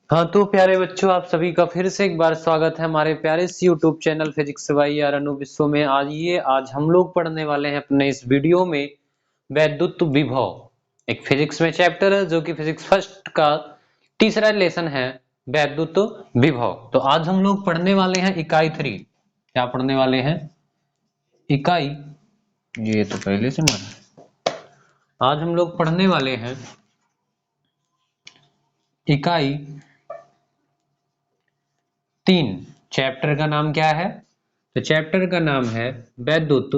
हाँ तो प्यारे बच्चों, आप सभी का फिर से एक बार स्वागत है हमारे प्यारे से YouTube channel physics by R Anu विश्व में। आज हम लोग पढ़ने वाले हैं अपने इस वीडियो में वैद्युत विभव। एक फिजिक्स में चैप्टर है जो कि फिजिक्स फर्स्ट का तीसरा लेसन है, वैद्युत विभव। तो आज हम लोग पढ़ने वाले हैं इकाई 3। क्या पढ़ने वाले हैं? इकाई, ये तो पहले से माना। आज हम लोग पढ़ने वाले हैं इकाई 3। चैप्टर का नाम क्या है? तो चैप्टर का नाम है वैद्युत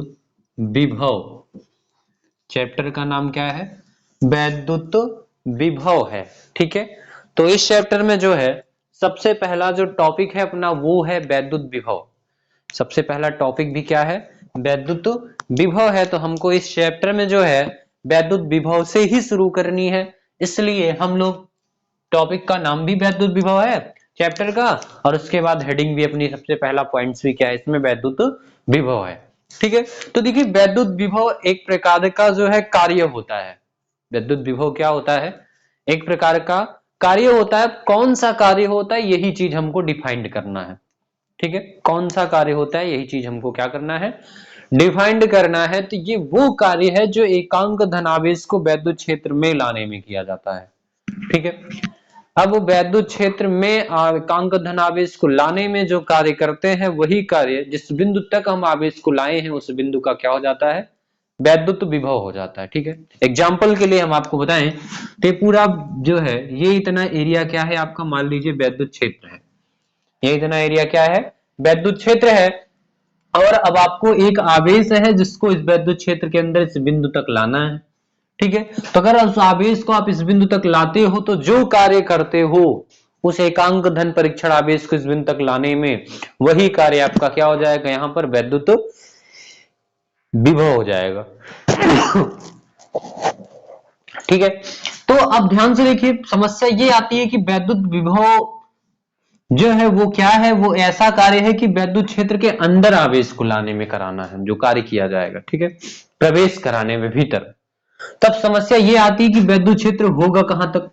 विभव। चैप्टर का नाम क्या है? वैद्युत विभव है। ठीक है, तो इस चैप्टर में जो है सबसे पहला जो टॉपिक है अपना वो है वैद्युत विभव। सबसे पहला टॉपिक भी क्या है? वैद्युत विभव है। तो हमको इस चैप्टर में जो है वैद्युत विभव से ही शुरू करनी है, इसलिए हम लोग टॉपिक का नाम भी वैद्युत विभव है चैप्टर का, और उसके बाद हेडिंग भी अपनी सबसे पहला पॉइंट्स भी क्या है इसमें, वैद्युत विभव है। ठीक है, तो देखिए वैद्युत विभव एक प्रकार का जो है कार्य होता है। विद्युत विभव क्या होता है? एक प्रकार का कार्य होता है। कौन सा कार्य होता है यही चीज हमको डिफाइंड करना है। ठीक है, कौन सा कार्य होता है यही चीज हमको क्या करना है, डिफाइंड करना है। तो ये वो कार्य है जो एकांक धनावेश को वैद्युत क्षेत्र में लाने में किया जाता है। ठीक है, अब वैद्युत क्षेत्र में एकांक धन आवेश को लाने में जो कार्य करते हैं वही कार्य जिस बिंदु तक हम आवेश को लाए हैं उस बिंदु का क्या हो जाता है, वैद्युत विभव हो जाता है। ठीक है, एग्जाम्पल के लिए हम आपको बताएं तो ये पूरा जो है ये इतना एरिया क्या है आपका, मान लीजिए वैद्युत क्षेत्र है। ये इतना एरिया क्या है, वैद्युत क्षेत्र है। और अब आपको एक आवेश है जिसको इस वैद्युत क्षेत्र के अंदर इस बिंदु तक लाना है। ठीक है, तो अगर उस आवेश को आप इस बिंदु तक लाते हो तो जो कार्य करते हो उस एकांक धन परीक्षण आवेश को इस बिंदु तक लाने में, वही कार्य आपका क्या हो जाएगा, यहां पर वैद्युत विभव हो जाएगा। ठीक है, तो अब ध्यान से देखिए समस्या ये आती है कि वैद्युत विभव जो है वो क्या है, वो ऐसा कार्य है कि वैद्युत क्षेत्र के अंदर आवेश को लाने में कराना है जो कार्य किया जाएगा। ठीक है, प्रवेश कराने में भीतर। तब समस्या ये आती है कि वैद्युत क्षेत्र होगा कहां तक।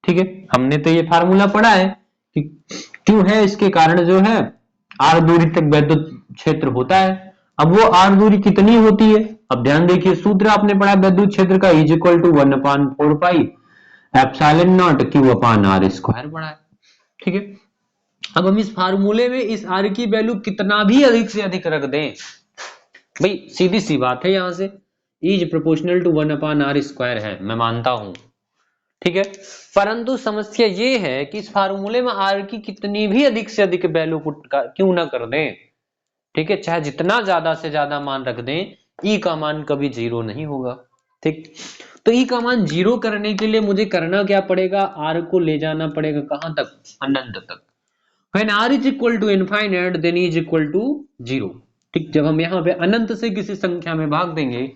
ठीक है, हमने तो ये फार्मूला पढ़ा है कि क्यों है, इसके कारण जो है आर दूरी तक वैद्युत क्षेत्र होता है। अब वो आर दूरी कितनी होती है, अब ध्यान देखिए सूत्र आपने पढ़ा वैद्युत क्षेत्र का is equal to 1/4 pi epsilon not Q upon R square पढ़ा है। ठीक है, अब हम इस फार्मूले में इस आर की वैल्यू कितना भी अधिक से अधिक रख दें, भाई सीधी सी बात है, यहां से इज प्रोपोर्शनल टू 1/r² है, मैं मानता हूं। ठीक है, परंतु समस्या ये है कि इस फार्मूले में आर की कितनी भी अधिक से अधिक वैल्यू पुट क्यों ना कर दें, ठीक है, चाहे जितना ज्यादा से ज्यादा मान रख दें, ई का मान कभी जीरो नहीं होगा। ठीक, तो ई का मान जीरो करने के लिए मुझे करना क्या पड़ेगा, आर को ले जाना पड़ेगा कहां तक, अनंत तक। When r is equal to infinite then e is equal to 0। ठीक, जब हम यहाँ पे अनंत से किसी संख्या में भाग देंगे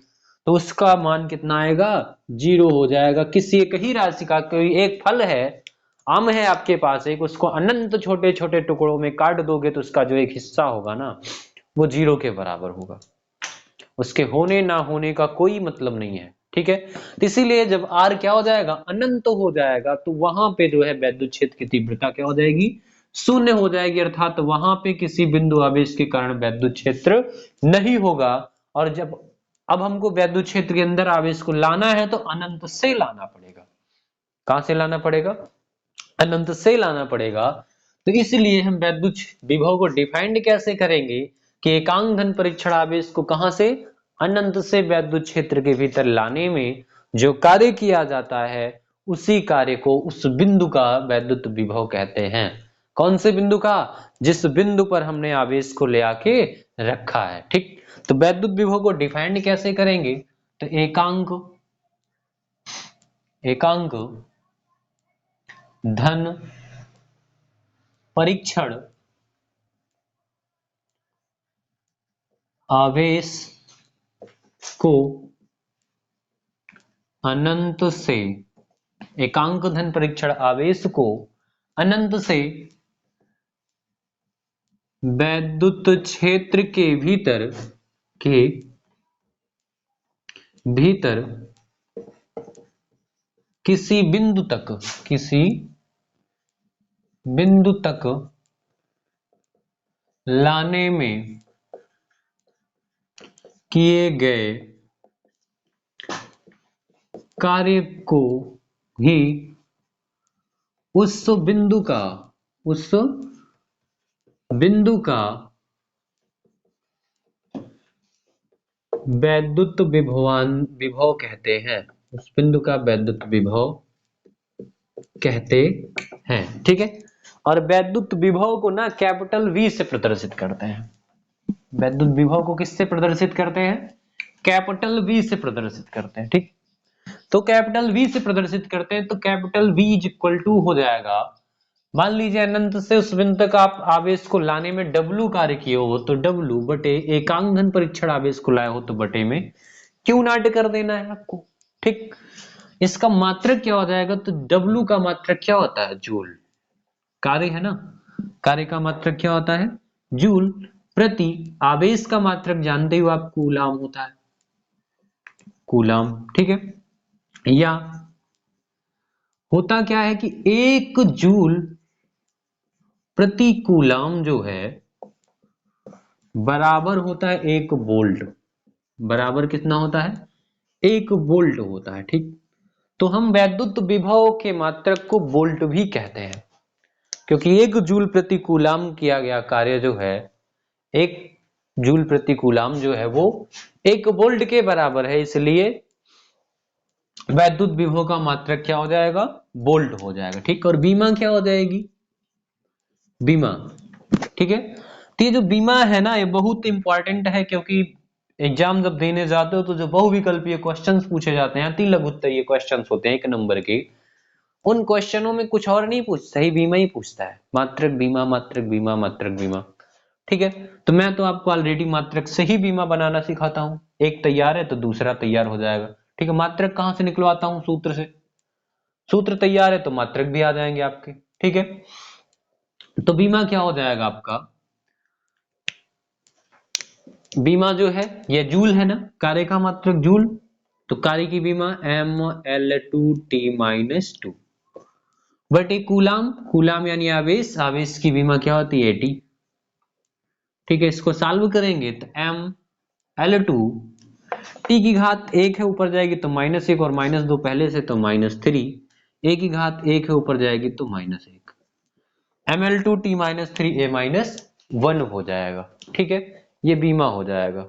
तो उसका मान कितना आएगा, जीरो हो जाएगा। किसी एक ही राशि का कोई एक फल है, आम है आपके पास एक, उसको अनंत छोटे छोटे टुकड़ों में काट दोगे तो उसका जो एक हिस्सा होगा ना वो जीरो के बराबर होगा। उसके होने ना होने का कोई मतलब नहीं है। ठीक है, तो इसीलिए जब r क्या हो जाएगा, अनंत हो जाएगा, तो वहां पे जो है वैद्युत क्षेत्र की तीव्रता क्या हो जाएगी, शून्य हो जाएगी, अर्थात वहां पे किसी बिंदु आवेश के कारण वैद्युत क्षेत्र नहीं होगा। और जब अब हमको वैद्युत क्षेत्र के अंदर आवेश को लाना है तो अनंत से लाना पड़ेगा। कहां से लाना पड़ेगा, अनंत से लाना पड़ेगा। तो इसलिए हम वैद्युत विभव को डिफाइंड कैसे करेंगे कि एकांक धन परीक्षण आवेश को कहां से, अनंत से वैद्युत क्षेत्र के भीतर लाने में जो कार्य किया जाता है उसी कार्य को, उस बिंदु का वैद्युत विभव कहते हैं। कौन से बिंदु का, जिस बिंदु पर हमने आवेश को ले आके रखा है। ठीक, तो वैद्युत विभव को डिफाइंड कैसे करेंगे, तो एकांक, एकांक धन परीक्षण आवेश को अनंत से, एकांक धन परीक्षण आवेश को अनंत से वैद्युत क्षेत्र के भीतर, के भीतर किसी बिंदु तक, किसी बिंदु तक लाने में किए गए कार्य को ही उस बिंदु का वैद्युत विभव कहते हैं। उस बिंदु का वैद्युत विभव कहते हैं। ठीक है, और वैद्युत विभव को ना कैपिटल V से प्रदर्शित करते हैं। वैद्युत विभव को किससे प्रदर्शित करते हैं? कैपिटल V से प्रदर्शित करते हैं। ठीक, तो कैपिटल V से प्रदर्शित करते हैं तो capital V is equal to हो जाएगा, मान लीजिए अनंत से उस बिंदु तक आप आवेश को लाने में W कार्य किए हो तो W बटे एकांक धन परीक्षण आवेश को लाए हो तो बटे में Q नाट कर देना है आपको। ठीक, इसका मात्रक क्या हो जाएगा? तो W का मात्रक क्या होता है? जूल। कार्य है ना, कार्य का मात्रक क्या होता है? जूल प्रति आवेश का मात्रक जानते हो आप कूलाम होता है, कूलाम। ठीक है, या होता क्या है कि 1 जूल प्रति कूलाम जो है बराबर होता है 1 वोल्ट। बराबर कितना होता है? 1 वोल्ट होता है। ठीक, तो हम वैद्युत विभव के मात्रक को वोल्ट भी कहते हैं, क्योंकि 1 जूल प्रति कूलाम किया गया कार्य जो है, 1 जूल प्रति कूलाम जो है वो 1 वोल्ट के बराबर है, इसलिए वैद्युत विभव का मात्रक क्या हो जाएगा? वोल्ट हो जाएगा। ठीक, और बीमा क्या हो जाएगी? बीमा। ठीक है, तो ये जो बीमा है ना, ये बहुत इंपॉर्टेंट है, क्योंकि एग्जाम जब देने जाते हो तो जो बहुविकल्पीय क्वेश्चंस पूछे जाते हैं, 3 लघु उत्तरीय क्वेश्चंस होते हैं 1 नंबर के, उन क्वेश्चनों में कुछ और नहीं पूछता, ही बीमा ही पूछता है। मात्रक बीमा, मात्रक बीमा, मात्रक बीमा। ठीक है, तो मैं तो आपको ऑलरेडी मात्रक से ही बीमा बनाना सिखाता हूं। एक तैयार है तो दूसरा तैयार हो जाएगा। ठीक है, मात्रक कहां से निकलवाता हूं? सूत्र से। सूत्र तैयार है तो मात्रक भी आ जाएंगे आपके। ठीक है, तो बीमा क्या हो जाएगा आपका? बीमा जो है ये जूल है ना, कार्य का मात्रक जूल, तो कार्य की बीमा mL2T-2 बटे कूलाम। कूलाम यानी आवेश, आवेश की बीमा क्या होती है? AT। ठीक है, इसको सॉल्व करेंगे तो mL2 T की घात 1 है, ऊपर जाएगी तो -1 और -2 पहले से तो -3, A की घात 1 है, ऊपर जाएगी तो -1, mL2T-3 A-1 हो जाएगा। ठीक है, ये बीमा हो जाएगा।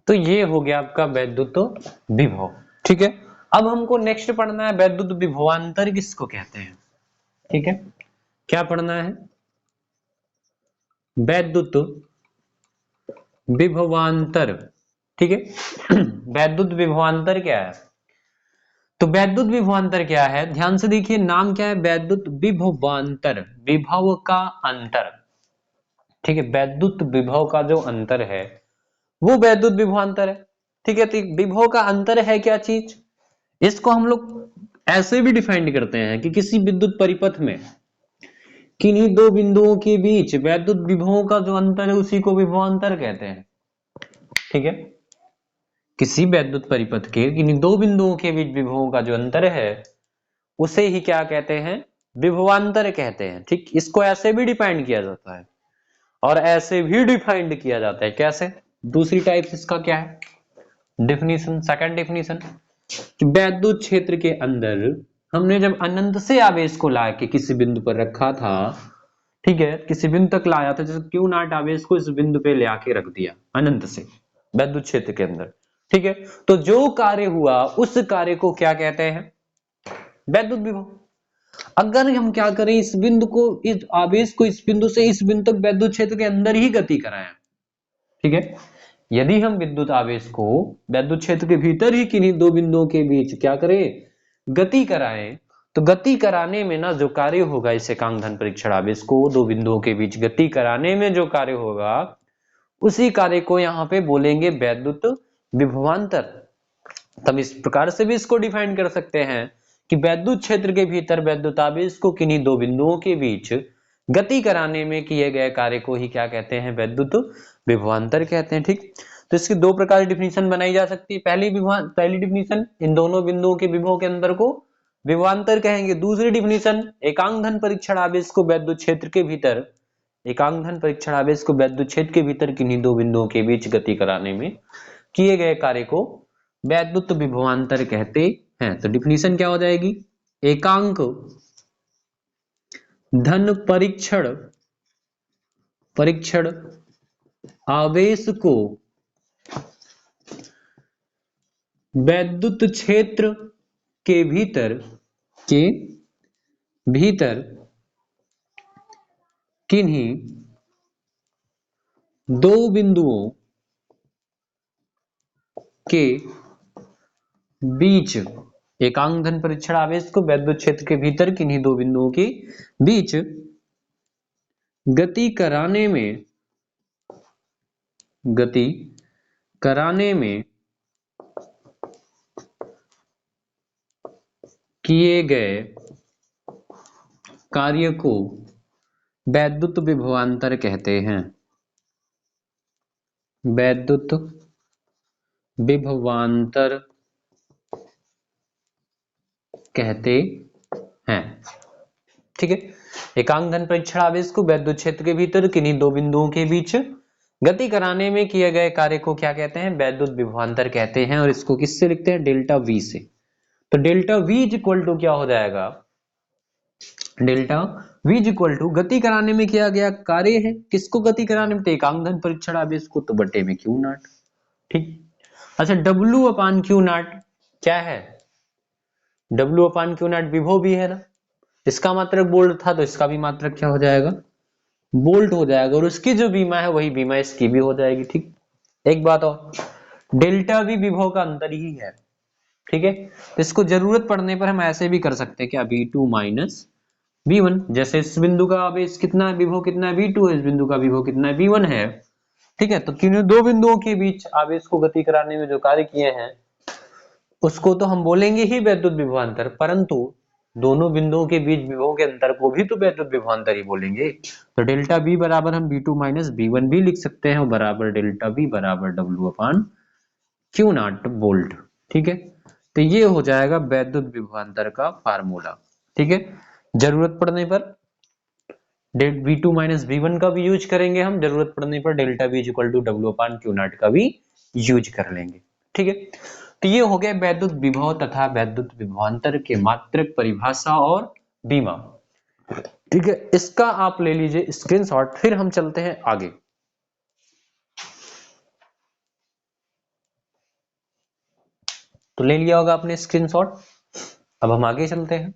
तो ये हो गया आपका वैद्युत विभव। ठीक है, अब हमको नेक्स्ट पढ़ना है वैद्युत विभवांतर किसको कहते हैं। ठीक है, क्या पढ़ना है? वैद्युत विभवांतर। ठीक है, वैद्युत विभवांतर क्या है? तो वैद्युत विभवांतर क्या है? ध्यान से देखिए, नाम क्या है? वैद्युत विभवांतर, विभव का अंतर। ठीक है, वैद्युत विभव का जो अंतर है वो वैद्युत विभवांतर है। ठीक है, तो विभव का अंतर है क्या चीज? इसको हम लोग ऐसे भी डिफाइन करते हैं कि किसी विद्युत परिपथ में किन्हीं 2 बिंदुओं के बीच वैद्युत विभवों का जो अंतर है उसी को विभवांतर कहते हैं। ठीक है, किसी वैद्युत परिपथ के किन्हीं 2 बिंदुओं के बीच विभवों का जो अंतर है उसे ही क्या कहते हैं? विभवांतर कहते हैं। ठीक, इसको ऐसे भी डिफाइन किया जाता है और ऐसे भी डिफाइंड किया जाता है। कैसे? दूसरी टाइप इसका क्या है? डेफिनेशन, सेकंड डेफिनेशन, कि वैद्युत क्षेत्र के अंदर हमने जब अनंत से आवेश को ला के किसी बिंदु पर रखा था, ठीक है, किसी बिंदु तक लाया था, जैसे क्यू नॉट आवेश को इस बिंदु पे ले आके रख दिया अनंत से वैद्युत क्षेत्र के अंदर। ठीक है, तो जो कार्य हुआ उस कार्य को क्या कहते हैं? वैद्युत विभव। अगर हम क्या करें, इस बिंदु को, इस आवेश को इस बिंदु से इस बिंदु तक वैद्युत क्षेत्र के अंदर ही गति कराएं, ठीक है, यदि हम विद्युत आवेश को वैद्युत क्षेत्र के भीतर ही किन्हीं 2 बिंदुओं के बीच क्या करें? गति कराएं, तो गति कराने में ना जो कार्य होगा, इस एकांक धन परीक्षण आवेश को 2 बिंदुओं के बीच गति कराने में जो कार्य होगा उसी कार्य को यहां पे बोलेंगे वैद्युत विभवांतर। तब इस प्रकार से भी इसको डिफाइन कर सकते हैं कि वैद्युत क्षेत्र के भीतर वैद्युत आवेश को किन्हीं 2 बिंदुओं के बीच गति कराने में किए गए कार्य को ही क्या कहते हैं? वैद्युत विभवांतर कहते हैं। ठीक, तो इसकी दो प्रकार की डिफिनीशन बनाई जा सकती है। पहली डिफिनीशन, इन दोनों बिंदुओं के विभव के अंतर को विभवांतर कहेंगे। दूसरी डिफिनीशन, एकांक धन परीक्षण आवेश को वैद्युत क्षेत्र के भीतर, एकांक धन परीक्षण आवेश को वैद्युत क्षेत्र के भीतर किन्हीं दो बिंदुओं के बीच गति कराने में किए गए कार्य को वैद्युत विभवांतर कहते हैं। तो डिफिनीशन क्या हो जाएगी, एकांक धन परीक्षण आवेश को वैद्युत क्षेत्र के भीतर किन्हीं दो बिंदुओं के बीच, एकांक धन परीक्षण आवेश को वैद्युत क्षेत्र के भीतर किन्हीं दो बिंदुओं के बीच गति कराने में किए गए कार्य को वैद्युत विभवांतर कहते हैं। वैद्युत विभवांतर कहते हैं, ठीक है। एकांक धन परीक्षण आवेश को वैद्युत क्षेत्र के भीतर किन्हीं दो बिंदुओं के बीच गति कराने में किए गए कार्य को क्या कहते हैं, वैद्युत विभवांतर कहते हैं। और इसको किससे लिखते हैं, डेल्टा वी से। तो delta V is equal to क्या हो जाएगा, delta V is equal to गति कराने में किया गया कार्य है, किसको गति कराने में, तो एकांक धन परीक्षण आवेश को, तो बटे में क्यू नॉट, ठीक। अच्छा, डब्ल्यू अपान क्यू नॉट क्या है, डब्ल्यू अपान क्यू नॉट विभव भी है ना, इसका मात्रक बोल्ट था तो इसका भी मात्रक क्या हो जाएगा, बोल्ट हो जाएगा। और उसकी जो बीमा है वही बीमा इसकी भी हो जाएगी, ठीक। एक बात और, डेल्टा भी विभव का अंतर ही है, ठीक है। तो इसको जरूरत पड़ने पर हम ऐसे भी कर सकते हैं क्या, V2 माइनस V1। जैसे इस बिंदु का आवेश कितना है, विभव कितना है, V2 है, इस बिंदु का विभव कितना है, V1 है, ठीक है। तो किन्हीं दो बिंदुओं के बीच आवेश को गति कराने में जो कार्य किए हैं उसको तो हम बोलेंगे ही वैद्युत विभवांतर, परंतु दोनों बिंदुओं के बीच विभव के अंतर को भी तो वैद्युत विभवांतर ही बोलेंगे। तो डेल्टा V बराबर हम V2 माइनस V1 भी लिख सकते हैं, और बराबर डेल्टा V बराबर W upon Q not volt, ठीक है। तो ये हो जाएगा वैद्युत विभवांतर का फार्मूला, ठीक है। जरूरत पड़ने पर V2 माइनस V1 का भी यूज करेंगे हम, जरूरत पड़ने पर delta V equal to W upon Q not का भी यूज कर लेंगे, ठीक है। तो ये हो गया वैद्युत विभव तथा वैद्युत विभवांतर के मात्रक, परिभाषा और बीमा, ठीक है। इसका आप ले लीजिए स्क्रीनशॉट, फिर हम चलते हैं आगे। तो ले लिया होगा आपने स्क्रीनशॉट, अब हम आगे चलते हैं।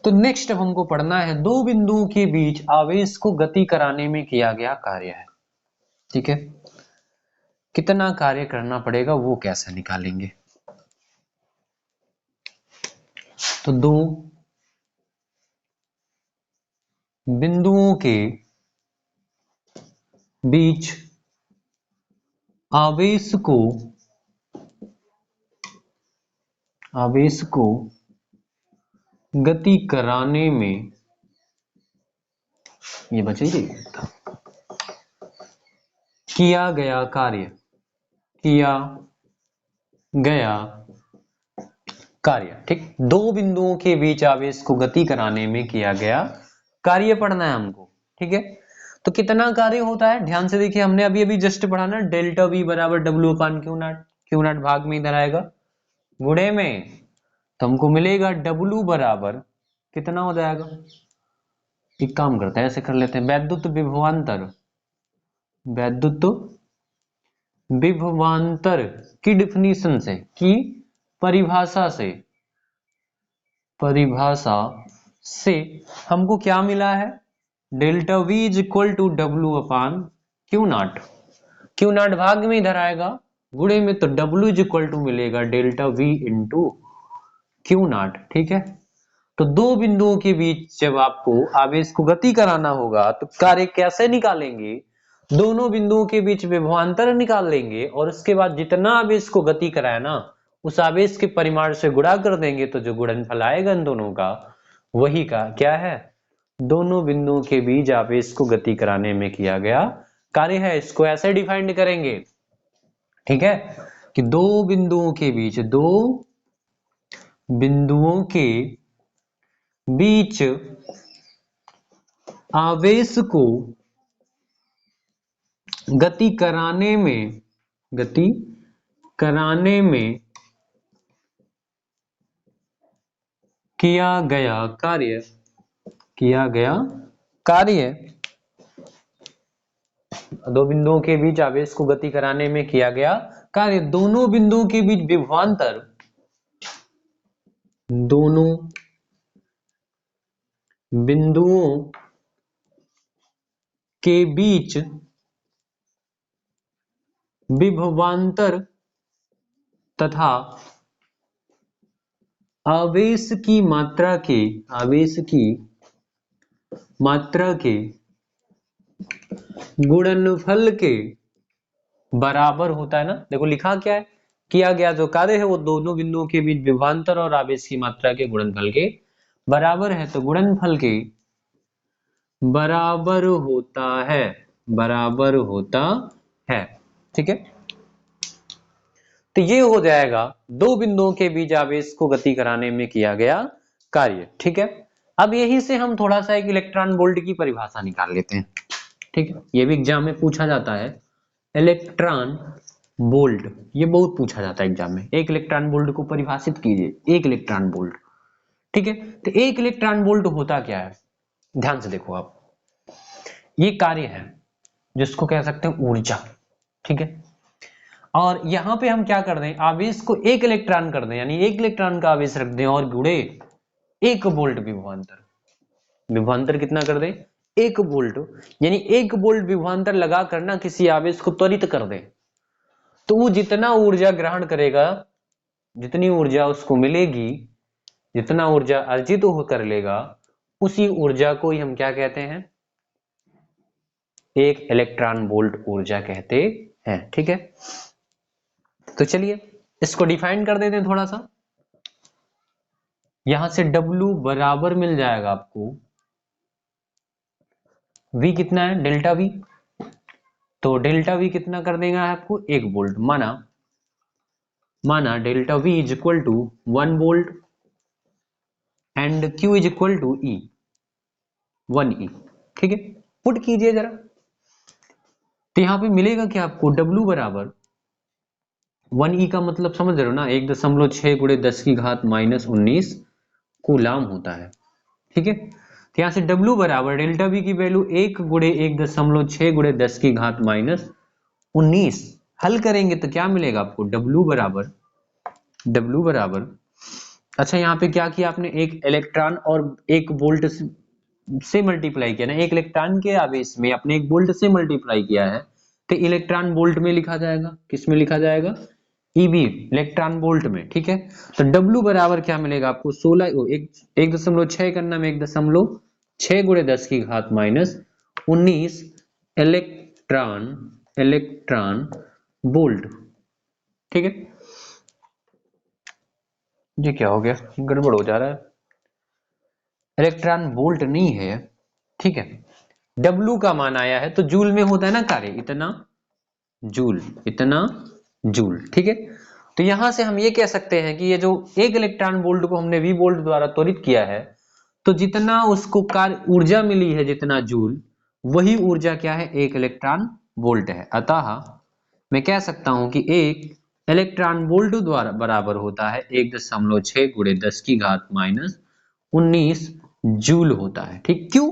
तो नेक्स्ट अब हमको पढ़ना है, दो बिंदुओं के बीच आवेश को गति कराने में किया गया कार्य है, ठीक है। कितना कार्य करना पड़ेगा वो कैसे निकालेंगे। तो दो बिंदुओं के बीच आवेश को गति कराने में, ये बचेगी, किया गया कार्य, ठीक। दो बिंदुओं के बीच आवेश को गति कराने में किया गया कार्य पढ़ना है हमको, ठीक है। तो कितना कार्य होता है, ध्यान से देखिए, हमने अभी अभी जस्ट पढ़ा ना, डेल्टा V बराबर W upon Q not, Q not भाग में इधर आएगा गुणे में, तो हमको मिलेगा W बराबर कितना हो जाएगा, एक काम करते हैं ऐसे कर लेते हैं, वैद्युत विभवांतर की डिफिनीशन से, की परिभाषा से हमको क्या मिला है, delta V is equal to W upon Q not, Q not भाग में इधर आएगा गुणे में, तो W इज इक्वल टू मिलेगा delta V into Q not, ठीक है। तो दो बिंदुओं के बीच जब आपको आवेश को गति कराना होगा तो कार्य कैसे निकालेंगे, दोनों बिंदुओं के बीच विभवांतर निकाल लेंगे, और उसके बाद जितना आवेश को गति कराया ना उस आवेश के परिमाण से गुणा कर देंगे, तो जो गुणनफल आएगा इन दोनों का वही का क्या है, दोनों बिंदुओं के बीच आवेश को गति कराने में किया गया कार्य है, इसको ऐसे डिफाइंड करेंगे, ठीक है, कि दो बिंदुओं के बीच आवेश को गति कराने में किया गया कार्य दो बिंदुओं के बीच आवेश को गति कराने में किया गया कार्य दोनों बिंदुओं के बीच विभवांतर तथा आवेश की मात्रा के गुणनफल के बराबर होता है ना। देखो लिखा क्या है, किया गया जो कार्य है वो दोनों बिंदुओं के बीच विभवांतर और आवेश की मात्रा के गुणनफल के बराबर है, तो गुणनफल के बराबर होता है, ठीक है। तो ये हो जाएगा दो बिंदुओं के बीच आवेश को गति कराने में किया गया कार्य, ठीक है। अब यहीं से हम थोड़ा सा एक इलेक्ट्रॉन वोल्ट की परिभाषा निकाल लेते हैं, ठीक है। ये भी एग्जाम में पूछा जाता है, इलेक्ट्रॉन वोल्ट, ये बहुत पूछा जाता है एग्जाम में। एक इलेक्ट्रॉन वोल्ट को परिभाषित कीजिए, एक इलेक्ट्रॉन वोल्ट, ठीक है। तो एक इलेक्ट्रॉन वोल्ट होता क्या है, ध्यान से देखो आप, ये कार्य है जिसको कह सकते हैं ऊर्जा, ठीक है। और यहां पे हम क्या कर दें, आवेश को एक इलेक्ट्रॉन कर दें, यानी एक इलेक्ट्रॉन का आवेश रख दें और जुड़े 1 वोल्ट विभवांतर कितना कर दें, 1 वोल्ट, यानी 1 वोल्ट विभवांतर लगा करना किसी आवेश को त्वरित कर दे, तो वो जितना ऊर्जा ग्रहण करेगा, जितनी ऊर्जा उसको मिलेगी, जितना ऊर्जा अर्जित कर लेगा, उसी ऊर्जा को ही हम क्या कहते हैं, एक इलेक्ट्रॉन वोल्ट ऊर्जा कहते हैं, ठीक है। तो चलिए इसको डिफाइन कर देते हैं थोड़ा सा। यहां से W बराबर मिल जाएगा आपको, V कितना है, डेल्टा V, तो डेल्टा V कितना कर देगा आपको, 1 वोल्ट। माना delta V is equal to 1 volt and Q is equal to E 1E, ठीक है। पुट कीजिए जरा, तो यहां पे मिलेगा क्या आपको, W बराबर 1E का मतलब समझ रहे हो ना, 1.6 गुणे 10 की घात -19 कूलाम होता है, ठीक है। तो यहां से W बराबर डेल्टा V की वैल्यू 1 गुणे 1.6 गुणे 10 की घात -19, हल करेंगे तो क्या मिलेगा आपको, W बराबर, अच्छा यहाँ पे क्या किया आपने, एक इलेक्ट्रॉन और 1 वोल्ट से मल्टीप्लाई किया ना, एक इलेक्ट्रॉन के आवेश में आपने 1 वोल्ट से मल्टीप्लाई किया है, तो इलेक्ट्रॉन वोल्ट में लिखा जाएगा, किस में लिखा जाएगा, ईबी, इलेक्ट्रॉन वोल्ट में, ठीक है। तो W बराबर क्या मिलेगा आपको, 1.6 करना में 1.6 गुणे 10 की घात -19 इलेक्ट्रॉन वोल्ट, ठीक है। ये क्या हो गया, गड़बड़ हो जा रहा है, इलेक्ट्रॉन वोल्ट नहीं है, ठीक है। W का मान आया है तो जूल में होता है ना कार्य, इतना जूल, ठीक है। तो यहां से हम ये कह सकते हैं कि ये जो एक इलेक्ट्रॉन वोल्ट को हमने V वोल्ट द्वारा त्वरित किया है, तो जितना उसको कार्य ऊर्जा मिली है, जितना जूल, वही ऊर्जा क्या है, एक इलेक्ट्रॉन वोल्ट है। अतः मैं कह सकता हूं कि एक इलेक्ट्रॉन वोल्ट द्वारा बराबर होता है 1.6 गुणे 10 की घात -19 जूल होता है, ठीक। क्यों,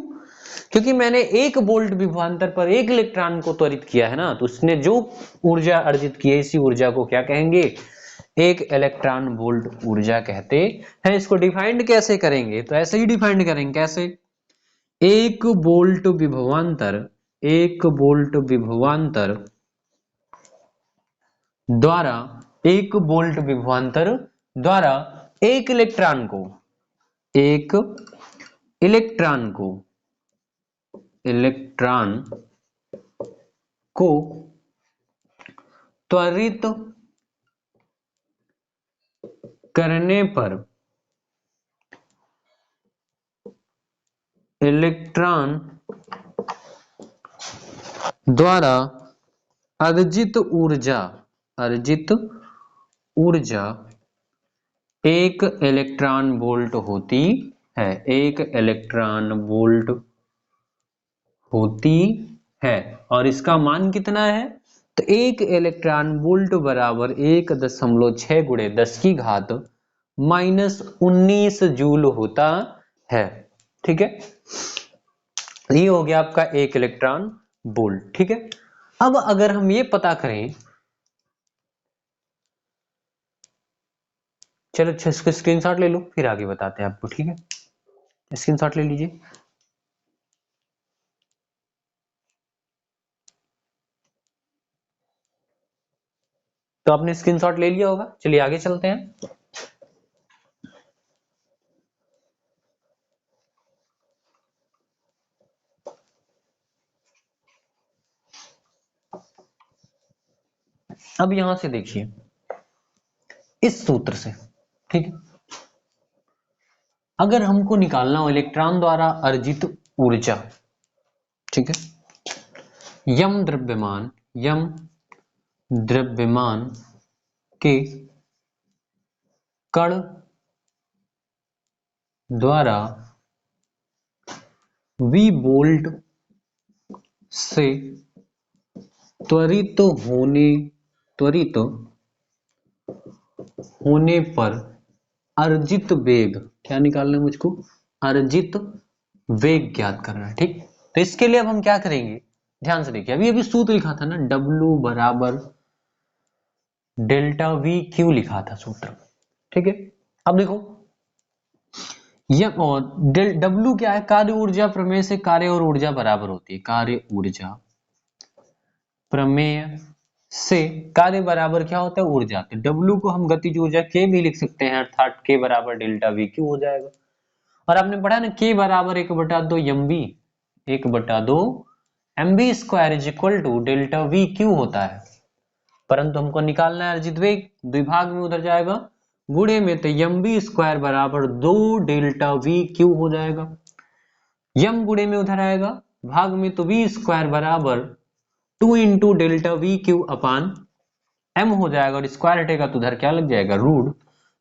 क्योंकि मैंने 1 वोल्ट विभवांतर पर एक इलेक्ट्रॉन को त्वरित किया है ना, तो उसने जो ऊर्जा अर्जित की है, इसी ऊर्जा को क्या कहेंगे, एक इलेक्ट्रॉन वोल्ट ऊर्जा कहते हैं। इसको डिफाइंड कैसे करेंगे, तो ऐसे ही डिफाइंड करेंगे, कैसे, 1 वोल्ट विभवांतर द्वारा 1 वोल्ट विभवांतर द्वारा एक इलेक्ट्रॉन को त्वरित करने पर इलेक्ट्रॉन द्वारा अर्जित ऊर्जा एक इलेक्ट्रॉन वोल्ट होती है, एक इलेक्ट्रॉन वोल्ट होती है। और इसका मान कितना है? तो एक इलेक्ट्रॉन वोल्ट बराबर 1.6 गुणे 10 की घात -19 जूल होता है। ठीक है, ये हो गया आपका एक इलेक्ट्रॉन वोल्ट। ठीक है, अब अगर हम ये पता करें, चलो इसको स्क्रीनशॉट ले लो, फिर आगे बताते हैं आपको। ठीक है, स्क्रीनशॉट ले लीजिए। तो आपने स्क्रीनशॉट ले लिया होगा, चलिए आगे चलते हैं। अब यहां से देखिए इस सूत्र से, ठीक है, अगर हमको निकालना हो इलेक्ट्रॉन द्वारा अर्जित ऊर्जा, ठीक है, यम द्रव्यमान के कण द्वारा v वोल्ट से त्वरित होने पर अर्जित वेग, क्या निकालना है मुझको? अर्जित वेग ज्ञात करना है। ठीक, तो इसके लिए अब हम क्या करेंगे, ध्यान से देखिए। अभी सूत्र लिखा था ना, W बराबर डेल्टा V क्यू लिखा था सूत्र। ठीक है, अब देखो यह और W क्या है? कार्य ऊर्जा प्रमेय से कार्य और ऊर्जा बराबर होती है। कार्य ऊर्जा प्रमेय से कार्य बराबर क्या होता है? ऊर्जा। तो W को हम गतिज ऊर्जा K भी लिख सकते हैं, अर्थात K बराबर डेल्टा V क्यू हो जाएगा। और आपने पढ़ा ना, K बराबर 1/2 mv, 1/2 mv square is equal to delta V Q होता है। परंतु हमको निकालना है अर्जित वेग, द्विभाग में उधर जाएगा गुणे में, तो mv स्क्वायर बराबर 2 डेल्टा V क्यू हो जाएगा। यम गुणे में उधर आएगा भाग में, तो V स्क्वायर बराबर 2 into delta V q upon m हो जाएगा, और स्क्वायर हटेगा तो उधर क्या लग जाएगा? रूट।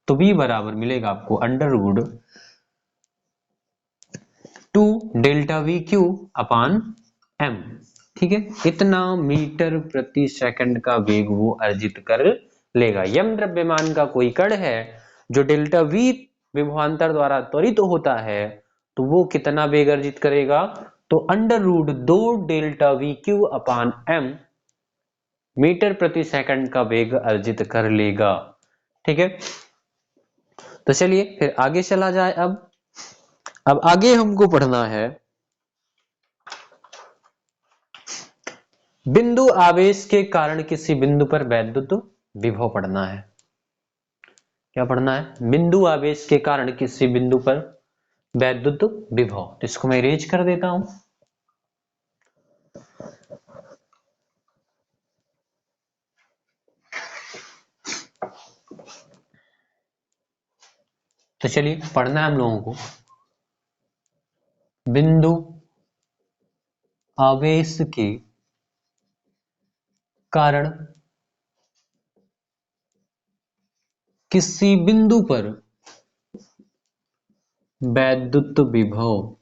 तो V बराबर मिलेगा आपको under root 2 delta V q upon m। ठीक है, इतना मीटर प्रति सेकंड का वेग वो अर्जित कर लेगा। यम द्रव्यमान का कोई कण है जो डेल्टा V विभवांतर द्वारा त्वरित होता है, तो वो कितना वेग अर्जित करेगा? तो under root 2 delta V q upon m metre प्रति सेकंड का वेग अर्जित कर लेगा। ठीक है, तो चलिए फिर आगे चला जाए। अब आगे हमको पढ़ना है बिंदु आवेश के कारण किसी बिंदु पर वैद्युत विभव पढ़ना है। क्या पढ़ना है? बिंदु आवेश के कारण किसी बिंदु पर वैद्युत विभव। तो इसको मैं इरेज कर देता हूं। तो चलिए पढ़ना है हम लोगों को, बिंदु आवेश के कारण किसी बिंदु पर वैद्युत विभव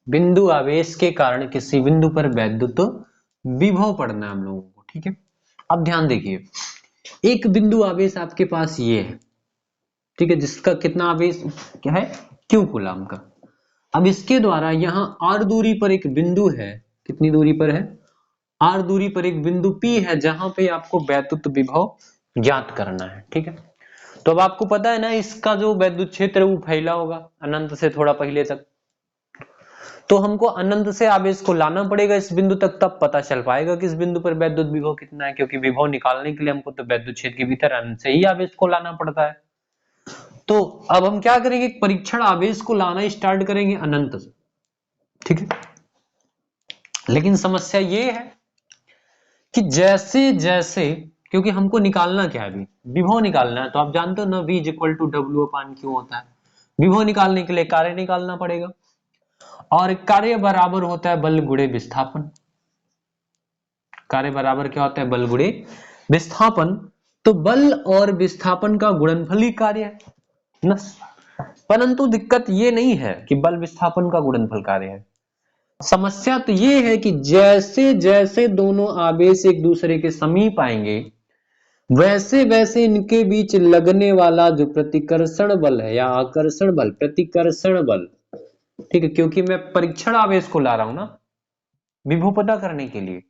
बिंदु आवेश के कारण किसी बिंदु पर वैद्युत विभव पढ़ना है हम लोगों को। ठीक है, अब ध्यान देखिए, एक बिंदु आवेश आपके पास ये है, ठीक है, जिसका कितना आवेश क्या है? Q कूलाम का। अब इसके द्वारा यहां R दूरी पर एक बिंदु है, कितनी दूरी पर है? R दूरी पर एक बिंदु P है, जहां पे आपको वैद्युत विभव ज्ञात करना है। ठीक है, तो अब आपको पता है ना, इसका जो वैद्युत क्षेत्र है वो फैला होगा अनंत से थोड़ा पहले तक, तो हमको अनंत से आवेश को लाना पड़ेगा इस बिंदु तक, तब पता चल पाएगा कि इस बिंदु पर वैद्युत विभव कितना है, क्योंकि विभव निकालने के लिए हमको तो वैद्युत क्षेत्र के भीतर अनंत से ही आवेश को लाना पड़ता है। तो अब हम क्या करेंगे, परीक्षण आवेश को लाना स्टार्ट करेंगे अनंत से। ठीक है, लेकिन समस्या ये है कि जैसे जैसे क्योंकि हमको निकालना क्या है, अभी विभव निकालना है। तो आप जानते हो ना V is equal to W upon Q होता है। विभव निकालने के लिए कार्य निकालना पड़ेगा, और कार्य बराबर होता है बल गुणे विस्थापन। कार्य बराबर क्या होता है, बल गुणे विस्थापन। तो बल और विस्थापन का गुणनफल ही कार्य है ना। परंतु दिक्कत ये नहीं है कि बल विस्थापन का गुणनफल कार्य है। समस्या तो ये है कि जैसे जैसे दोनों आवेश एक दूसरे के समीप आएंगे, वैसे वैसे इनके बीच लगने वाला जो प्रतिकर्षण बल है या आकर्षण बल, प्रतिकर्षण बल, ठीक है, क्योंकि मैं परीक्षण आवेश को ला रहा हूं ना विभव पता करने के लिए,